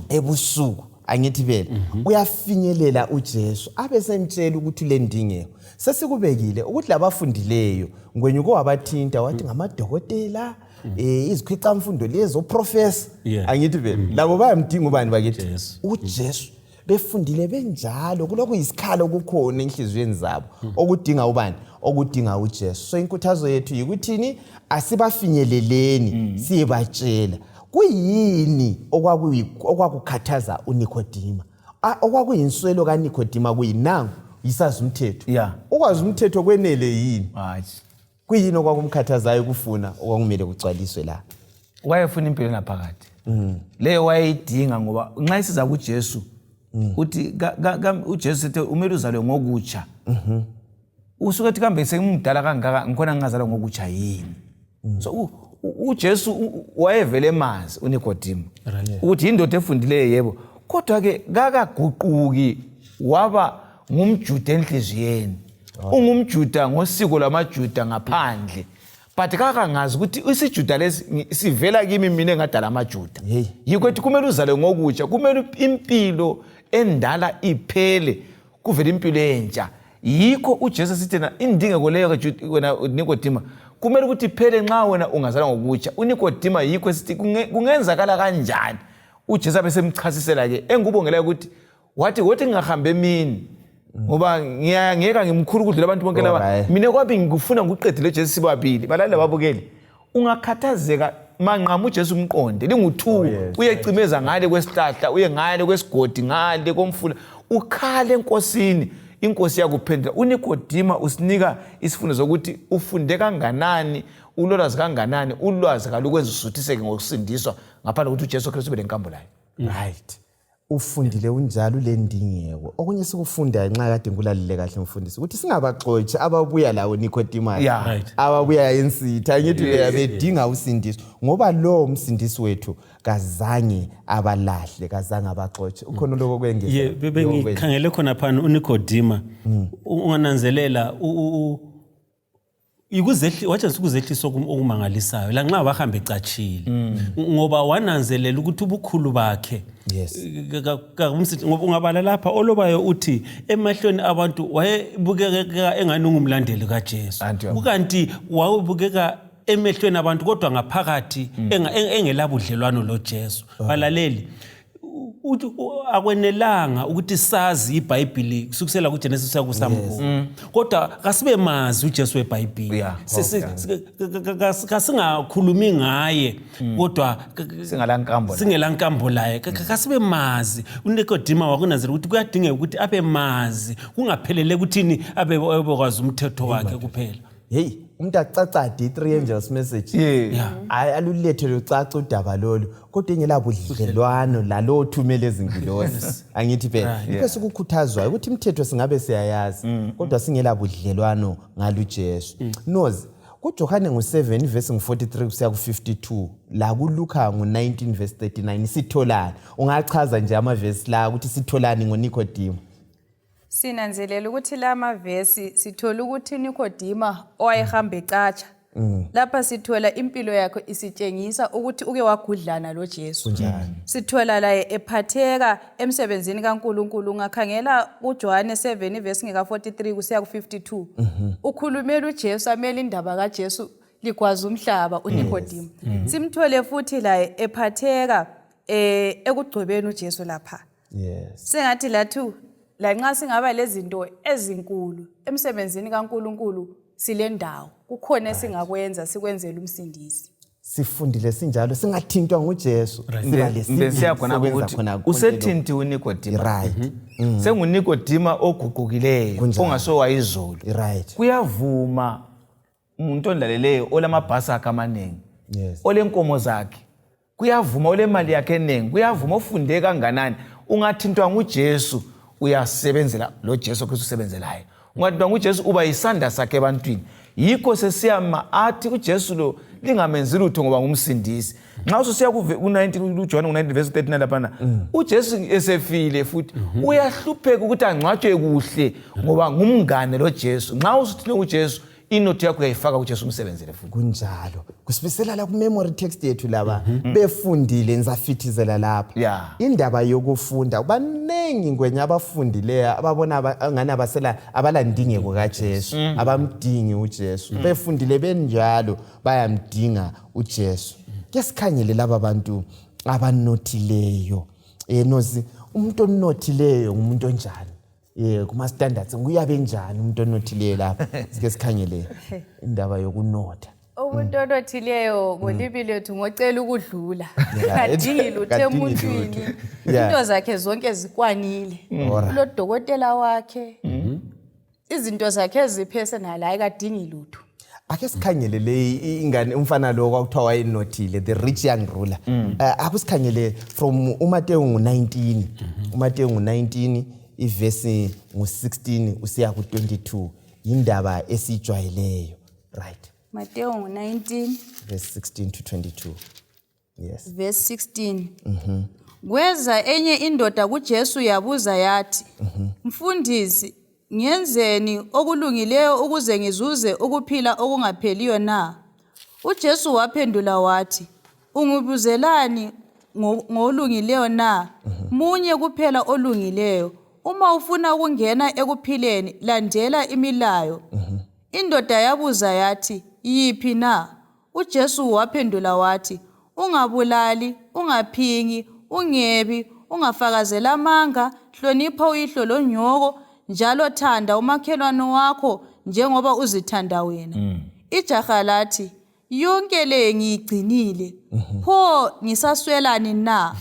Ebusuku. Angithi phela uyafinyelela uJesu abesemtshela ukuthi lendingeko sesikubekile ukuthi labafundileyo ngwenyuko wabathinta wathi ngamadokotela izikhwica mfundo lezo professor. Angithi phela labo bayamdinga ubani bakithi uJesu befundile benjalo kuloko isikhala kukhona enhlizweni zabo okudinga ubani okudinga uJesu. So inkuthazo yethu yikuthini asibafinyeleleni siyebatshela kuyini okwakukhathaza uNikodima. Okwakuyinswelo kaNikodima kuyinangu yisazi umthetho. Ukwazi umthetho kwenele yini? Kuyini okwakumkhathazayo kufuna okwakumele kugcwaliswe la? Wayefuna impilo naphakathi. Leyo wayeyidinga ngoba nxa isiza kuJesu uthi uJesu ethe umele uzalwe ngokutsha. Usuke ethi kambe sengimdala kangaka ngikhona ngingazalwa ngokutsha yini? So uJesu wayevele emazi uNikodimo ukuthi indoda efundileyo yebo, kodwa ke kakaguquki waba ngumJuda enhliziyeni. UngumJuda ngosiko lwamaJuda ngaphandle, but kakangazi ukuthi isiJuda lesi sivela kimi mina engadala amaJuda. Yikho ethi kumele uzalwe ngokutsha, kumele impilo endala iphele kuvela impilo entsha. Yikho uJesu sithena indingeko leyo wena Nikodima kumele ukuthi iphele nxa wena ungazalwa ngokutsha. uNikodima yikho sithi kungenzakala kanjani? uJesu abesemchasisela ke engubongela ukuthi wathi ngingahambe emini ngoba ngiyeka ngimkhulu kudlula abantu bonke laba, mina kwabi ngikufuna nguqedile Jesu sibabili balala babukeli. Ungakhathazeka manqama uJesu umqonde lingu2 uyecimeza ngale kwesihlahla uye ngale kwesigodi ngale komfula ukhale enkosini, inkosi yakuphendula. uNikodima usinika isifundo zokuthi ufunde kanganani, ulwazi kanganani, ulwazi kalukwenza usuthiseke ngokusindiswa ngaphandle ukuthi uJesu Kristu ube lenkambo layo. Right. ufundile unjalo lendingeko okunye sikufunda nxa kade ngilalile kahle mfundisi ukuthi singabaxotshe ababuya lawo Nicodemus ababuya ensitha ngithi bedinga usindiso ngoba lo msindisi wethu kazange abalahle kazange abaxotshe ukhona lokho kwengeza bengikhangele khona phana uNicodemus ungananzelela wathi sikuzehlisa okumangalisayo la nxa bahamba ecatshile ngoba wananzelela ukuthi ubukhulu bakhe ngoba ungabala lapha olobayo uthi emahlweni abantu wayebukeka engani ungumlandeli kaJesu ukanti wayebukeka emehlweni abantu kodwa ngaphakathi engelabudlelwano loJesu balaleli akwenelanga ukuthi sazi iBhayibheli kusukela kuGenesis kuya kuSambulo kodwa kasibe mazi uJesu weBhayibheli kasingakhulumi ngaye kodwa singelankambo laye kasibe mazi uNicodemus wakunanzela ukuthi kuyadingeka ukuthi abe mazi kungaphelele ukuthini abe kwazi umthetho wakhe kuphela hey umuntu acacade 3 angels message hayi alulethele ucaca udaba lolu kodwa engelabudlelwano lalo othumele ezingilosi angithi phela ikho sikukhuthazwa ukuthi imithetho singabe siyayazi kodwa singelabudlelwano ngaluJesu nozi kuJohane ngo7 verse 43 kusiya ku52 la kuLuka ngo19 verse 39 sitholani ungachaza nje amavesi la ukuthi sitholani ngoNicodemus Sinanzelela ukuthi la mavesi sithola ukuthi Nicodemus owayehamba ecatsha lapha sithola impilo yakhe isitshengisa ukuthi uke wagudlana loJesu sithola la ephatheka emsebenzini kaNkuluNkulu ngakhangela kuJohane 7 verse 43 kusiya ku52 ukhulumela uJesu amela indaba kaJesu ligwaza umhlaba uNicodemus simthole futhi la ephatheka ekugcobeni uJesu lapha sengathi lathu la nxa singaba lezinto ezinkulu emsebenzini kaNkuluNkulu silendawo kukhona esingakwenza sikwenzela umsindisi sifundile sinjalo singathintwa nguJesu siya khona ukuthi usethinti uNicodemus senguNicodemus oguqukileyo ongasowayizolo kuyavuma umuntu ondlaleleyo olamabhasi akhe amaningi olenkomo zakhe kuyavuma olemali yakhe eningi kuyavuma ofunde kanganani ungathintwa nguJesu uyasebenzela lo Jesu Kristu usebenzelayo ungathintwa nguJesu uba yisanda sakhe ebantwini yikho sesiyama athi uJesu lo lingamenzile utho ngoba ngumsindisi nxa ususiya ku19 uJohn ngo19 verse 39 lapha uJesu esefile futhi uyahlupheka ukuthi angcwatshwe kuhle ngoba ngumngane lo Jesu nxa usuthina uJesu inotho yakho uyayifaka kuJesu umsebenzele futhi kunjalo kusibisela la ku memory text yethu laba befundile nzafithizela lapha indaba yokufunda banengi ngwenya abafundileyo ababona angani abasela abalandingeko kaJesu abamdingi uJesu befundile benjalo bayamdinga uJesu ke sikhangele laba bantu abanothileyo nozi umuntu onothileyo umuntu onjani kuma standards nguyabe njani umuntu onothileyo lapha sike sikhangele indaba yokunotha umuntu onothileyo ngolibi lethu ngocela ukudlula kadingi luthe emuntwini into zakhe zonke zikwanile lo dokotela wakhe izinto zakhe eziphesonal ayikadingi lutho ake sikhangele le ingane umfana lo kwakuthiwa wayenothile the rich young ruler akusikhangele from uMateyu ngo19 uMateyu ngo19 ivesi ngo16 usiya ku22 indaba esijwayeleyo right Mateyu 19 verse 16 to 22 yes verse 16 Kweza enye indoda kuJesu yabuza yathi Mfundisi ngenzeni okulungileyo ukuze ngizuze ukuphila okungapheliyo na uJesu waphendula wathi ungibuzelani ngolungileyo na munye kuphela olungileyo uma ufuna ukungena ekuphileni landela imilayo indoda yabuza yathi yiphi na uJesu waphendula wathi ungabulali ungaphingi ungebi ungafakazela amanga hlonipha uyihlo lonyoko njalo thanda umakhelwane wakho njengoba uzithanda wena ijaha lathi yonke le ngiyigcinile pho ngisaswelani na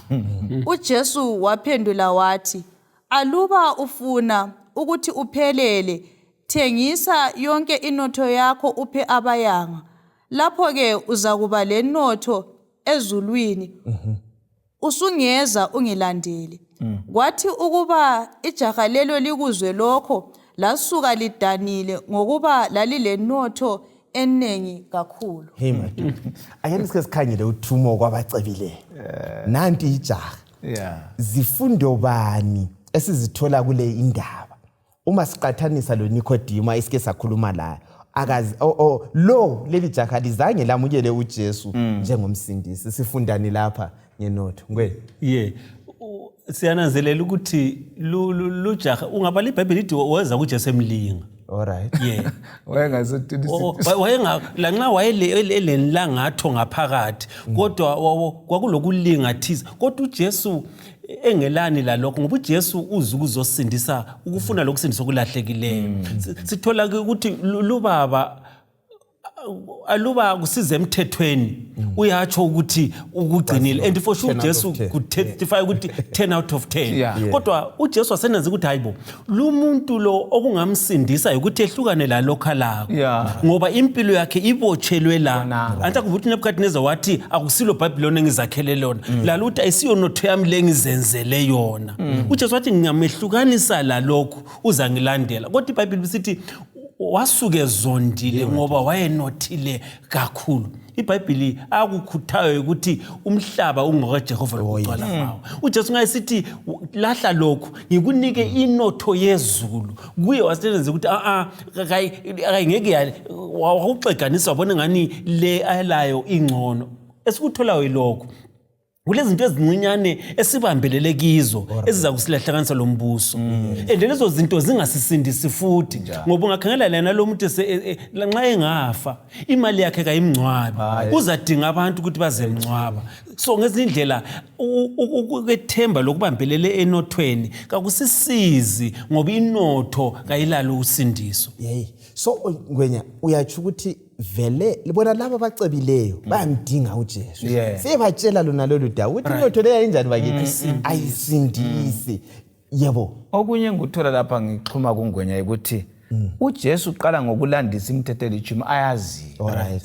uJesu waphendula wathi aluba ufuna ukuthi uphelele thengisa yonke inotho yakho uphe abayanga lapho ke uzakuba lenotho ezulwini usungeza ungilandele. Kwathi ukuba ijaha lelo likuzwe lokho lasuka lidanile ngokuba lalilenotho enengi kakhulu. Hey madoda. Ake sikhangele Uthumo kwabacebileyo. Nanti ijaha. Yeah. Zifundo bani esizithola kule indaba? Uma siqathanisa lo Nikodima esike sakhuluma la, akazi lo leli jaha lizange lamukele uJesu njengomsindisi. Sifundani lapha ngenotho. Ngwe. Yeah. Siyananzelela ukuthi lujaha ungabala iBhayibheli lithi weza kuJesu emlinga. Alright. Yeah. Wayengazothini lanxa wayelenlangatho ngaphakathi kodwa kwakulokulingathisa kodwa uJesu engelani la lokho ngoba uJesu uze ukuzosindisa ukufuna lokusindisa okulahlekileyo. Sithola ukuthi lubaba aluba kusize emthethweni uyatsho ukuthi ukugcinile and for sure Jesu could testify ukuthi 10 out of 10 kodwa uJesu wasenanza ukuthi hayibo lo muntu lo okungamsindisa ukuthi ehlukane la lokho lakho ngoba impilo yakhe ibotshelwe la anti kubuthi Nebukadnezar wathi akusilo Babylon engizakhele lona la luthi ayisiyo notho yami lengizenzele yona uJesu wathi ngingamehlukanisa la lokho uzangilandela kodwa iBhayibheli bisithi wasuke zondile ngoba wayenothile kakhulu. iBhayibheli akukhuthayo ukuthi umhlaba ungakaJehova lokugcwala kwawo. uJesu ngayisithi lahla lokho ngikunike inotho yezulu. Kuye wasebenza ukuthi akayingeke wawuxeganisa wabona ngani le ayelayo ingcono. Esikutholayo yilokho. Kulezi zinto ezincinyane esibambelele kizo eziza kusilahlekanisa lo mbuso. Lezo zinto zingasisindisi futhi ngoba ungakhangela lena lo muntu lanxa engafa imali yakhe kayimncwabi uzadinga abantu ukuthi bazemncwaba. So ngezindlela ukwethemba lokubambelele enothweni kakusisizi ngoba inotho kayilalo usindiso. So ngwenya uyathi ukuthi vele libona laba abacebileyo bayamdinga uJesu. Sebatshela lona lolu dawo ukuthi inotho leyo injani bakithi ayisindisi. Yebo. Okunye nguthola lapha ngixhuma kungwenya ukuthi uJesu uqala ngokulandisa imithetho elithumi ayazi. Alright.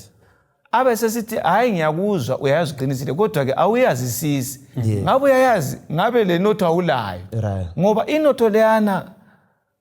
Abe sesithi hayi ngiyakuzwa uyaziqinisile kodwa ke awuyazisisi. Ngabe uyayazi ngabe le notho awulayo. Ngoba inotho leyana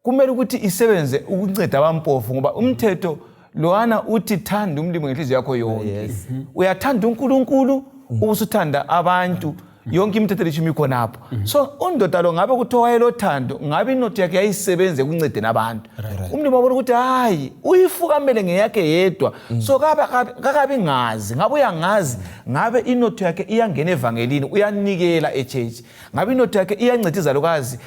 kumele ukuthi isebenze ukunceda abampofu ngoba umthetho loana uthi thanda umlimo ngenhliziyo yakho yonke. Uyathanda uNkulunkulu ubusuthanda abantu yonke imithetho elithumi khonapho. So undoda lo ngabe kuthiwa wayelothando ngabe inotho yakhe yayisebenze ukuncedena abantu. Umlimo wabona ukuthi hayi uyifukamele ngeyakhe yedwa. So kakabi ngazi ngabe uyangazi ngabe inotho yakhe iyangena evangelini uyanikela eChurch. Ngabe inotho yakhe iyancediza lokazi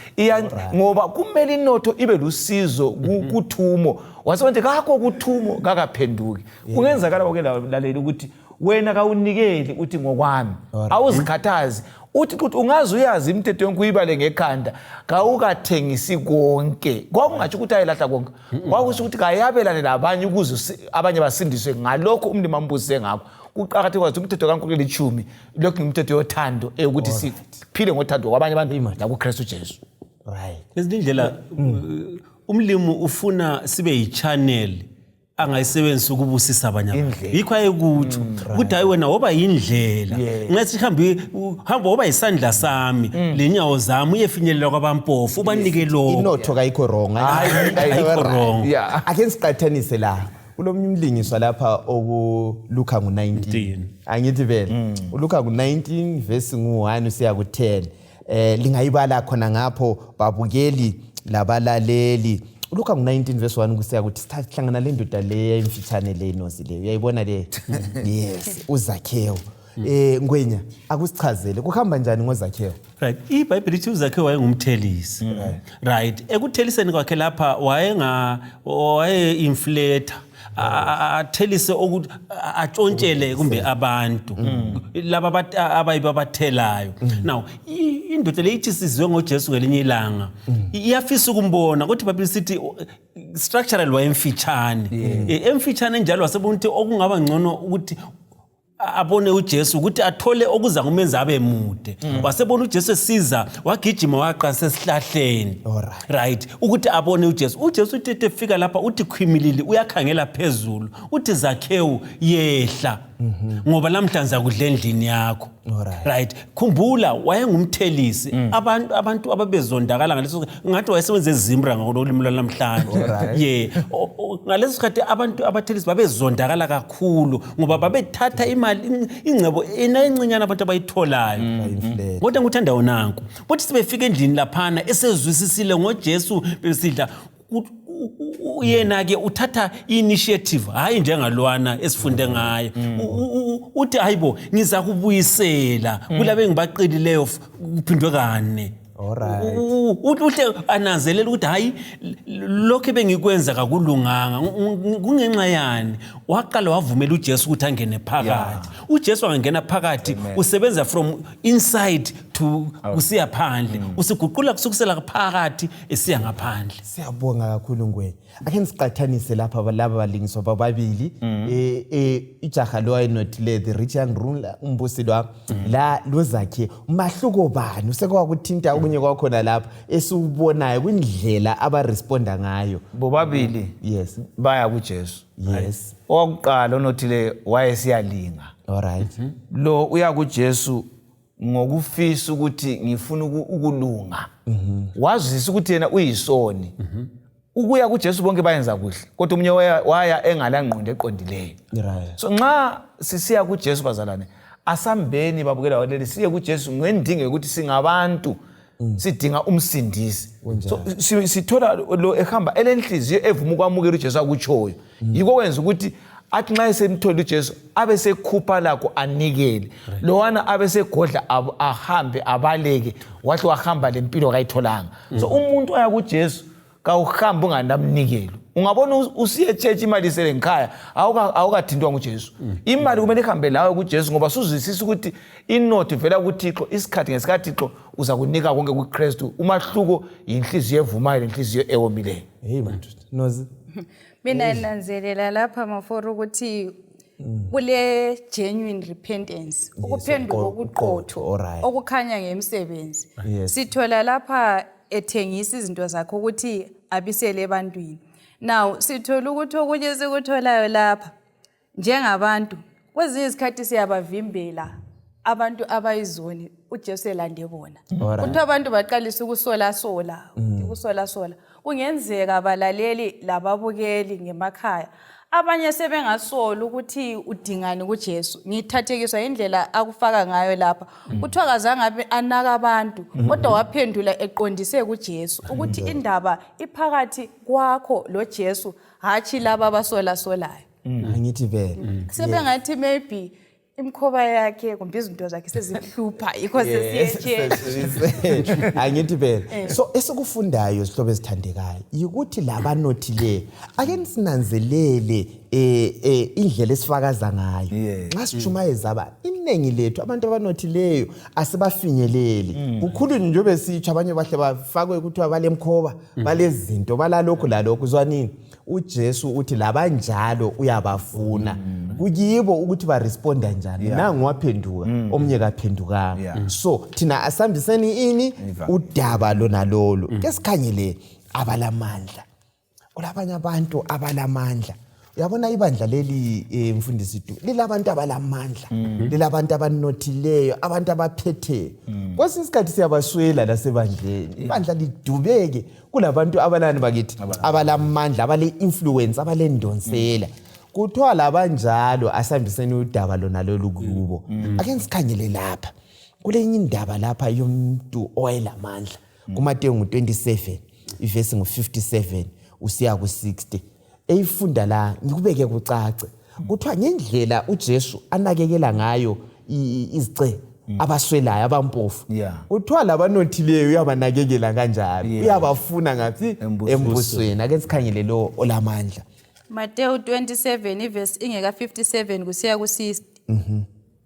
ngoba kumele inotho ibe lusizo kuThumo. Wasebenze kakho kuThumo kakaphenduki. Kungenzakala ke lalela ukuthi wena kawunikeli uthi ngokwami awuzikhathazi uthi ungazi uyazi imithetho yonke uyibale ngekhanda kawukathengisi konke kwakungathi ukuthi ayilahla konke kwakusho ukuthi kayabelane labanye ukuze abanye basindiswe ngalokho umlimo ambusise ngakho kuqakatheke ukuthi umthetho kaNkulunkulu elithumi lokhu imithetho yothando ukuthi siphile ngothando kwabanye abantu nakuKristu Jesu. Right. Izindlela umlimo ufuna sibe yichannel angayisebenzisa ukubusisa abanye abantu. Yikho ayekuthi ukuthi hayi wena woba yindlela. Ngathi hamba woba isandla sami lenyawo zami uyefinyelela kwabampofu ubanike lokho. Inotho kayikho wrong. Ayikho wrong. Ake siqathanise la. Kulomnye umlingiswa lapha okuLuka 19. Angithi vele. uLuka 19 verse 1 usiya ku10. Lingayibala khona ngapho babukeli labalaleli. Luka 19 verse 1 kusiya ukuthi sihlangana le ndoda le emfitshane le inozi le uyayibona le. Yes, uZakhewu. Ngwenya akusichazele kuhamba njani ngoZakhewu? Right. iBhayibheli lithi uZakhewu wayengumthelisi. Right. Ekutheliseni kwakhe lapha waye inflator. Athelise ukuthi atshontshele kumbe abantu laba abayibabathelayo. Now indoda leyithi sizwe ngoJesu ngelinye ilanga iyafisa ukumbona kodwa iBhayibheli sithi structural wayemfitshane. Emfitshane njalo wasebona ukuthi okungaba ngcono ukuthi abone uJesu ukuthi athole okuza kumenza abe mude wasebona uJesu esiza wagijima waqansa esihlahleni right ukuthi abone uJesu uthi efika lapha uthi khwimilili uyakhangela phezulu uthi Zakhewu yehla ngoba lamhlanza kudla endlini yakho right khumbula wayengumthelisi abantu ababezondakala ngaleso ngathi wayesebenza eZimbra ngolimi lwamhlanje ngaleso sikhathi abantu abathelisi babezondakala kakhulu ngoba babethatha imali ingcebo enayincinyana abantu abayitholayo kodwa ngikuthanda wonanku bothi sibefika endlini laphana esezwisisile ngoJesu besidla yena ke uthatha initiative hayi njengalwana esifunde ngayo uthi hayibo ngiza kubuyisela kulabe ngibaqilileyo kuphindwe kane uhle ananzelela ukuthi hayi lokho bengikwenza kakulunganga kungenxa yani waqala wavumela uJesu ukuthi angene phakathi uJesu angena phakathi usebenza from inside to kusiya phandle usiguqula kusukusela phakathi esiya ngaphandle siyabonga kakhulu ngwena ake nisiqathanise lapha laba balingiswa bababili ijaha lo ayinothile the rich young ruler umbusi la lozakhe umahluko bani useke wakuthinta okunye kwakhona lapha esiubonayo kwindlela abaresponda ngayo bobabili yes baya kuJesu yes owakuqala onothile wayesiyalinga alright lo uya kuJesu ngokufisa ukuthi ngifuna ukulunga wazisa ukuthi yena uyisoni ukuya kuJesu bonke bayenza kuhle kodwa umunye waya engalangqondo eqondileyo so nxa sisiya kuJesu bazalane asambeni babukela waleli siye kuJesu ngendinge ukuthi singabantu sidinga umsindisi so sithola lo ehamba elenhliziyo evuma ukwamukela uJesu akutshoyo yiko kwenza ukuthi athi nxa esemthola uJesu abe sekhupha lakho anikele lowana abe segodla ahambe abaleke wathi wahamba lempilo kayitholanga so umuntu aya kuJesu kawuhamba unganamnikelo ungabona usiye church imali isele ngikhaya awukathintwa nguJesu imali kumele ihambe lawe kuJesu ngoba suzwisisa ukuthi inotho ivela kuThixo isikhathi ngesikhathi Thixo uza kunika konke kuKristu umahluko inhliziyo evumayo lenhliziyo ewomileyo hey bantu nozi mina nanzelela lapha maforo ukuthi kule genuine repentance ukuphenduka okuqotho okukhanya ngemsebenzi sithola lapha ethengisa izinto zakhe ukuthi abisele ebantwini now sithola ukuthi okunye sikutholayo lapha njengabantu kwezinye izikhathi siyabavimbela abantu abayizoni uJesu elande bona kuthi abantu baqalisa ukusola kungenzeka balaleli lababukeli ngemakhaya abanye sebengasola ukuthi udingani kuJesu ngithathekiswa indlela akufaka ngayo lapha kuthiwa kazange anaka abantu kodwa waphendula eqondise kuJesu ukuthi indaba iphakathi kwakho loJesu hathi laba abasolayo angithi vele sebengathi maybe imkhoba yakhe kumbe izinto zakhe sezihlupha ikho sesiyetshela angithi vele so esikufundayo sihlobo esithandekayo ukuthi labanothile ake nisinanzelele indlela esifakaza ngayo nxa sichumayeza abantu iningi lethu abantu abanothileyo asibafinyeleli kukhulu nje besitsho abanye bahle bafakwe ukuthi balemkhoba balezinto balalokho lalokho uzwanini uJesu uthi labanjalo uyabafuna kuyibo ukuthi ba responda njani nangu waphenduka omnye kaphendukanga so thina asambiseni ini udaba lona lolo ke sikhangele abalamandla olabanye abantu abalamandla uyabona ibandla leli mfundisi tu lilabantu abalamandla lilabantu abanothileyo abantu abaphethe kwesinye isikhathi siyabaswela lasebandleni ibandla lidubeke kulabantu abanani bakithi abalamandla abale influence abalendonsela kuthiwa labanjalo asambiseni udaba lona lolu kubo ake sikhangele lapha kulenye indaba lapha yomuntu owayelamandla kuMateyu 27 ivesi ngu57 usiya ku60 eyifunda la ngikubeke kucace kuthiwa ngendlela uJesu anakekela ngayo izice abaswelayo abampofu kuthiwa labanothileyo uyabanakekela kanjalo uyabafuna ngathi embusweni ake sikhangele lo olamandla Mateyu 27 ivesi ingeka 57 kusiya ku60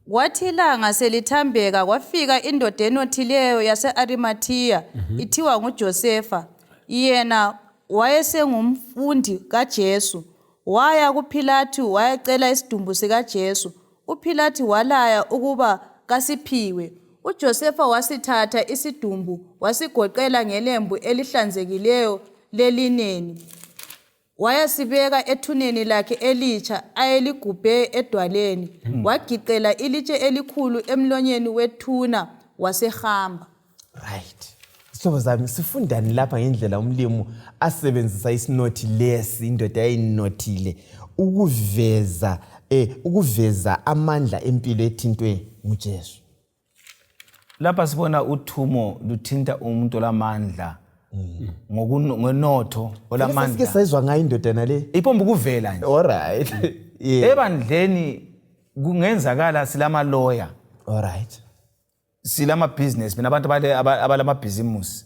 Wathi ilanga selithambeka kwafika indoda enothileyo yase-Arimathiya ithiwa nguJosefa yena wayesengumfundi kaJesu waya kuPhilathu wayecela isidumbu sikaJesu uPhilathi walaya ukuba kasiphiwe. uJosefa wasithatha isidumbu wasigoqela ngelembu elihlanzekileyo lelineni. Wayasibeka ethuneni lakhe elitsha ayeligubhe edwaleni. Wagiqela ilitshe elikhulu emlonyeni wethuna wasehamba. Right. Sihlobo zami sifundani lapha ngendlela umlimi asebenzisa isinothi lesi indoda ayinothile ukuveza amandla empilo ethintwe nguJesu. Lapha sibona uthumo luthinta umuntu olamandla ngonotho olamandla. Sike sayizwa ngayo indoda nale. Iphomba ukuvela nje. Alright. Yeah. Ebandleni kungenzakala silama lawyer. Alright. Silama business mina abantu abalama business.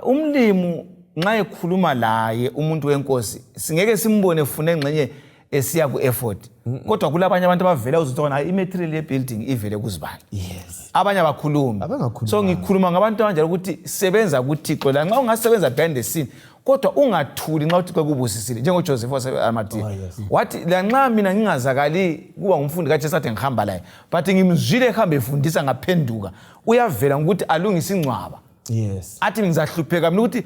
Umlimi nxa ekhuluma laye umuntu wenkosi singeke simbone efune engxenye esiya ku effort. Kodwa kulabanye abantu abavela uzothola imaterial yebuilding ivele kuzibani. Yes. Abanye abakhulumi. So ngikhuluma ngabantu kanjalo ukuthi sebenza kuThixo la nxa ungasebenza behind the scene kodwa ungathuli nxa uThixo kubusisile njengoJoseph waseArimathea. Wathi la nxa mina ngingazakali kuba ngumfundi kaJesu athi ngihamba laye but ngimzwile ehamba efundisa ngaphenduka uyavela ukuthi alungise ingcwaba. Yes. Athi ngizahlupheka mina ukuthi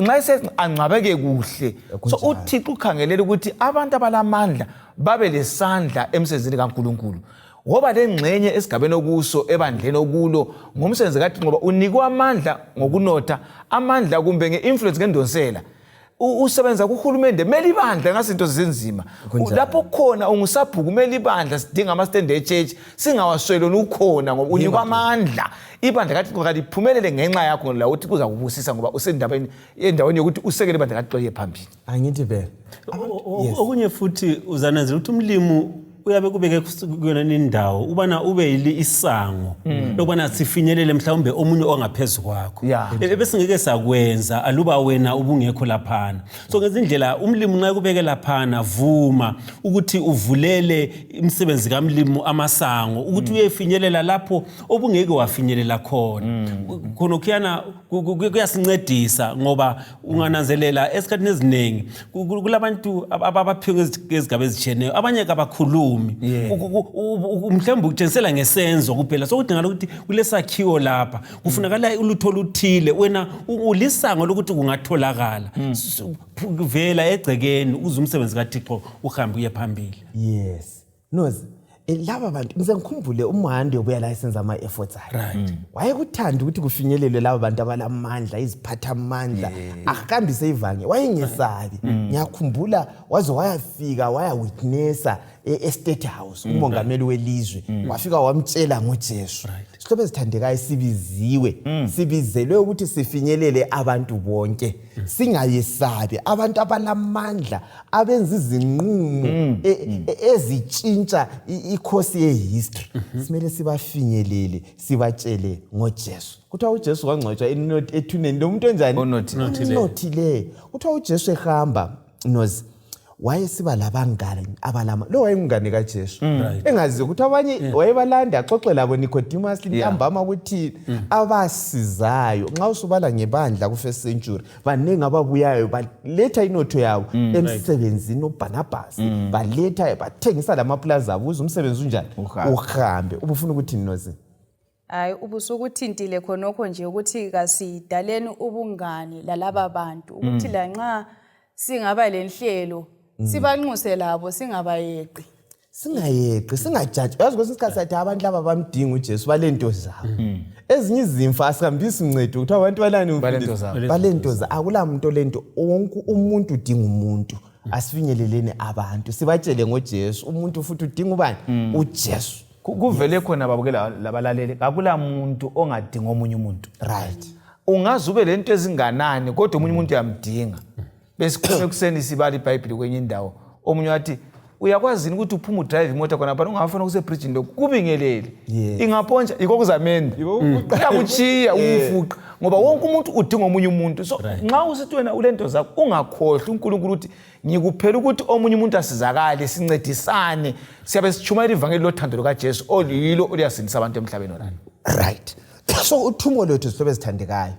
nxa angcwabeke kuhle. So uThixo ukhangelela ukuthi abantu abalamandla babe lesandla emsebenzini kaNkulunkulu. Ngoba lengxenye esigabeni okuso ebandleni okulo ngomsebenzi kaThixo ngoba unikwa amandla ngokunotha amandla kumbe ngeinfluence ngendonsela. Usebenza kuhulumende meli ibandla ngasinto zenzima. Lapho khona ungusabhuku meli ibandla sidinga ama stand church singawaswelona ukhona ngoba unikwa amandla. Ibandla kaThixo kaliphumelele ngenxa yakho la uthi kuza kubusisa ngoba endaweni yokuthi usekele ibandla kaThixo yephambili. Angithi be. Okunye futhi uzanazela ukuthi umlimi uyabe kubeke kuyona indawo ubana ube isango lokubana sifinyelele mhlawumbe omunye ongaphezulu kwakho bese ngeke sakwenza aluba wena ubungekho laphana. So ngezindlela umlimi nxa kubeke laphana vuma ukuthi uvulele imisebenzi kaMlimi amasango ukuthi uyefinyelela lapho obungeke wafinyelela khona. Khona kuyana kuyasincedisa ngoba ungananzelela esikhathini eziningi kulabantu abaphiwe ngezigaba ezitshiyeneyo abanye kabakhuluma mhlawumbe utshengisela ngesenzo kuphela so kudingakala ukuthi kulesakhiwo lapha kufunakala ulutho oluthile wena ulisango lokuthi kungatholakala vela egcekeni uze umsebenzi kaThixo uhambe uye phambili. Yes. Nozi laba bantu ngize ngikhumbule umhandi obuya la esenza ama efforts akhe. Right. Wayekuthanda ukuthi kufinyelelwe laba bantu abalamandla iziphatha amandla akahambise ivange wayengesabi. Ngiyakhumbula waze wayafika waya witnessa estate house umongameli welizwe wafika wamtshela ngoJesu. Sihlobo ezithandekayo sibizelwe ukuthi sifinyelele abantu bonke singayesabi abantu abalamandla abenza izinqumo ezitshintsha ikhosi yehistory simele sibafinyelele sibatshele ngoJesu. Kuthiwa uJesu wangcwatshwa ethuneni lomuntu onjani unothile. Kuthiwa uJesu ehamba nozi wayesiba labangane abalama lo wayengane kaJesu engazi ukuthi abanye wayebalanda axoxe labo Nicodemus intambama ukuthi abasizayo nxa usubala ngebandla ku first century banenge ababuyayo baletha inotho yabo emsebenzini uBarnabas baletha bathengisa lamaplaza abo uze umsebenzi unjani uhambe ubufuna ukuthi nozi hayi ubusukuthintile khonokho nje ukuthi kasidaleni ubungane lalaba bantu ukuthi la nxa singaba lenhlelo sibanxuse labo singabayeqi singajaji yazi kwesinye isikhathi sathi abantu laba bamdinga uJesu balento zabo ezinye izimfa asihambisi uncedo ukuthi abantu balani balento zabo akula muntu lento wonke umuntu udinga umuntu asifinyeleleni abantu sibatshele ngoJesu umuntu futhi udinga ubani uJesu kuvele khona babukela labalaleli akula muntu ongadinga omunye umuntu. Right. Ungaze ube lento ezinganani kodwa omunye umuntu uyamdinga. Besikhona kuseni sibali iBhayibheli kwenye indawo omunye wathi uyakwazi ukuthi uphuma udrive imoto khona lapha ungafuna ukuse bridge lokho kubingelele ingaphontsha ikokuzamende uyakuchiya ukufuqa ngoba wonke umuntu udinga omunye umuntu. So nxa usithi wena ulento zakho ungakhohlwa uNkulunkulu ukuthi ngikuphela ukuthi omunye umuntu asizakale sincedisane siyabe sichumayela ivangeli lothando lukaJesu oluyilo oliyasindisa abantu emhlabeni onana. Right. So uthumo lwethu sihlobo ezithandekayo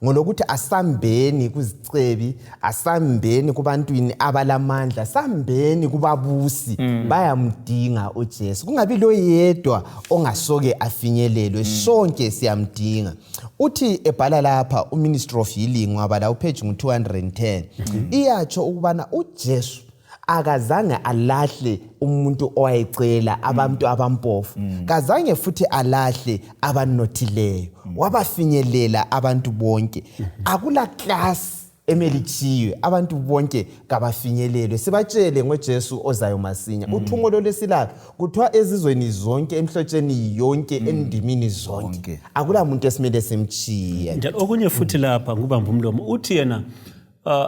ngolokuthi asambeni kuzicebi, asambeni kubantwini abalamandla, sambeni kubabusi bayamdinga uJesu. Kungabi lo yedwa ongasoke afinyelelwe, sonke siyamdinga. Uthi ebhala lapha uMinistry of Healing ngabala upage 210 iyatsho ukubana uJesu akazange alahle umuntu owayecela abantu abampofu, kazange futhi alahle abanothileyo, wabafinyelela abantu bonke. Akula class emelithiwe, abantu bonke kabafinyelelwe. Sibatshele ngoJesu ozayo masinya. Uthumo lolwesilapha kuthiwa ezizweni zonke, emhlotsheni yonke, endimini zonke. Akula muntu esimele simchiye. Njalo okunye futhi lapha ngubamba umlomo uthi yena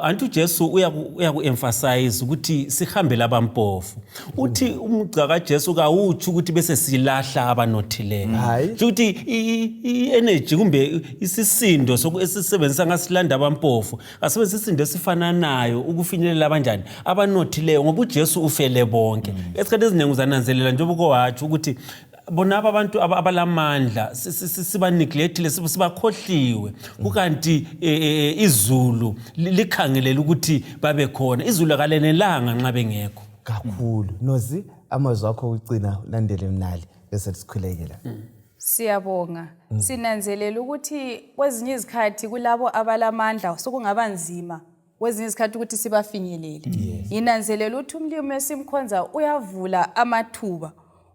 antu Jesu uyaku-emphasize ukuthi sihambele abampofu. Uthi umugca kaJesu kawuthi ukuthi bese silahla abanothileyo. Ukuthi i-energy kumbe isisindo esisebenzisa ngasilanda abampofu asebenzisa isisindo esifananayo ukufinyelela abanjani abanothileyo, ngoba uJesu ufele bonke. Esikhathi eziningi uzananzelela njengoba kowathi ukuthi bonaba abantu abalamandla siba-neglectile, sibakhohliwe, kukanti izulu likhangelela ukuthi babe khona. Izulu akalenelanga nxa bengekho. Kakhulu. Nozi amazwi akho ucina ulandele mnali bese sikhulekela. Siyabonga. Sinanzelela ukuthi kwezinye izikhathi kulabo abalamandla sokungaba nzima kwezinye izikhathi ukuthi sibafinyelele. Inanzelela ukuthi umlimi esimkhonza uyavula amathuba.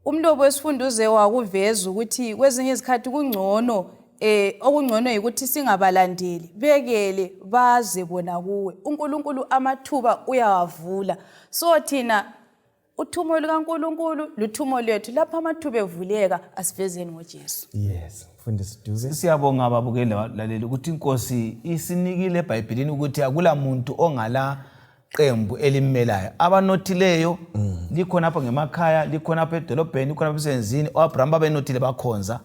Umlobo wesifundo uze wakuveza ukuthi kwezinye izikhathi kungcono okungcono ukuthi singabalandeli, bekele baze bona kuwe. uNkulunkulu amathuba uyawavula. So thina uthumo lukaNkulunkulu luthumo lwethu, lapha amathuba evuleka asivezeni ngoJesu. Yes. Mfundisi Duze. Siyabonga ababukeli lalela ukuthi iNkosi isinikile eBhayibhelini ukuthi akula muntu ongala qembu elimelayo. Abanothileyo likhona apha ngemakhaya, likhona apha edolobheni, likhona apha emsebenzini. OAbraham babenothile bakhonza,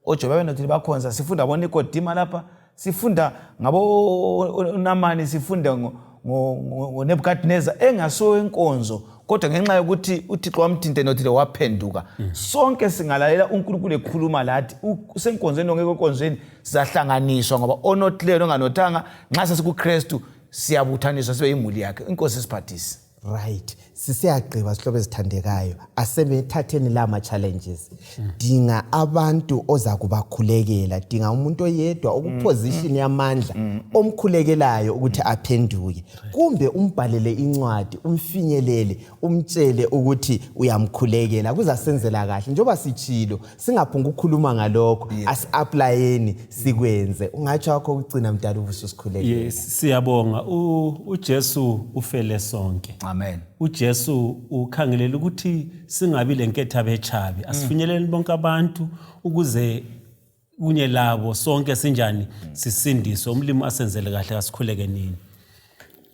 oJobe babenothile bakhonza. Sifunda ngoNikodima lapha, sifunda ngabo Namani, sifunda ngoNebukadnezar engaso enkonzo, kodwa ngenxa yokuthi uThixo wamthinta enothile waphenduka. Sonke singalalela uNkulunkulu ekhuluma lathi usenkonzweni ongeke enkonzweni sizahlanganiswa, ngoba onothileyo nonganothanga nxa sesikuKristu siyabuthaniswa sibe imuli yakhe. Inkosi isiphathise. Right. Sisiyagqiba sihlobo ezithandekayo. Asebethatheni lama challenges. Dinga abantu oza kubakhulekela, dinga umuntu oyedwa okuposition yamandla omkhulekelayo ukuthi aphenduke. Kumbe umbhalele incwadi, umfinyelele, umtshele ukuthi uyamkhulekela, kuzasenzela kahle. Njoba sichilo, singaphunga ukukhuluma ngalokho, asi-applyeni sikwenze. Ungatsho wakho ugcina mdala ubuso sikhulekela. Yes, siyabonga. uJesu ufele sonke. Amen. uJesu ukhangelela ukuthi singabi lenketha bechabi, asifinyelele bonke abantu ukuze kunye labo sonke sinjani sisindiswe, umlimo asenzele kahle asikhuleke nini.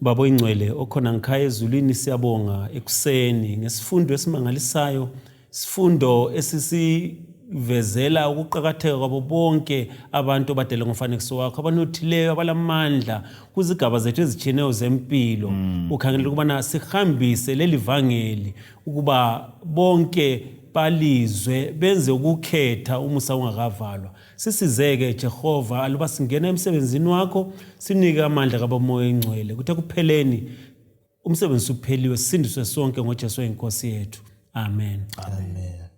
Baba oyingcwele okhona ngikhaya ezulwini, siyabonga ekuseni ngesifundo esimangalisayo, isifundo esisivezela ukuqhakatheka kwabo bonke abantu abadele ngomfanekiso wakho, abanothileyo, abalamandla kuzigaba zethu ezitshiyeneyo zempilo. Ukhangelela ukubana sihambise leli vangeli ukuba bonke balizwe, benze ukukhetha umusa ungakavalwa. Sisizeke Jehova, aluba singena emsebenzini wakho, sinike amandla kaBamoya engcwele ukuthi ekupheleni umsebenzi upheliwe, sisindiswe sonke ngoJesu inkosi yethu. Amen. Amen.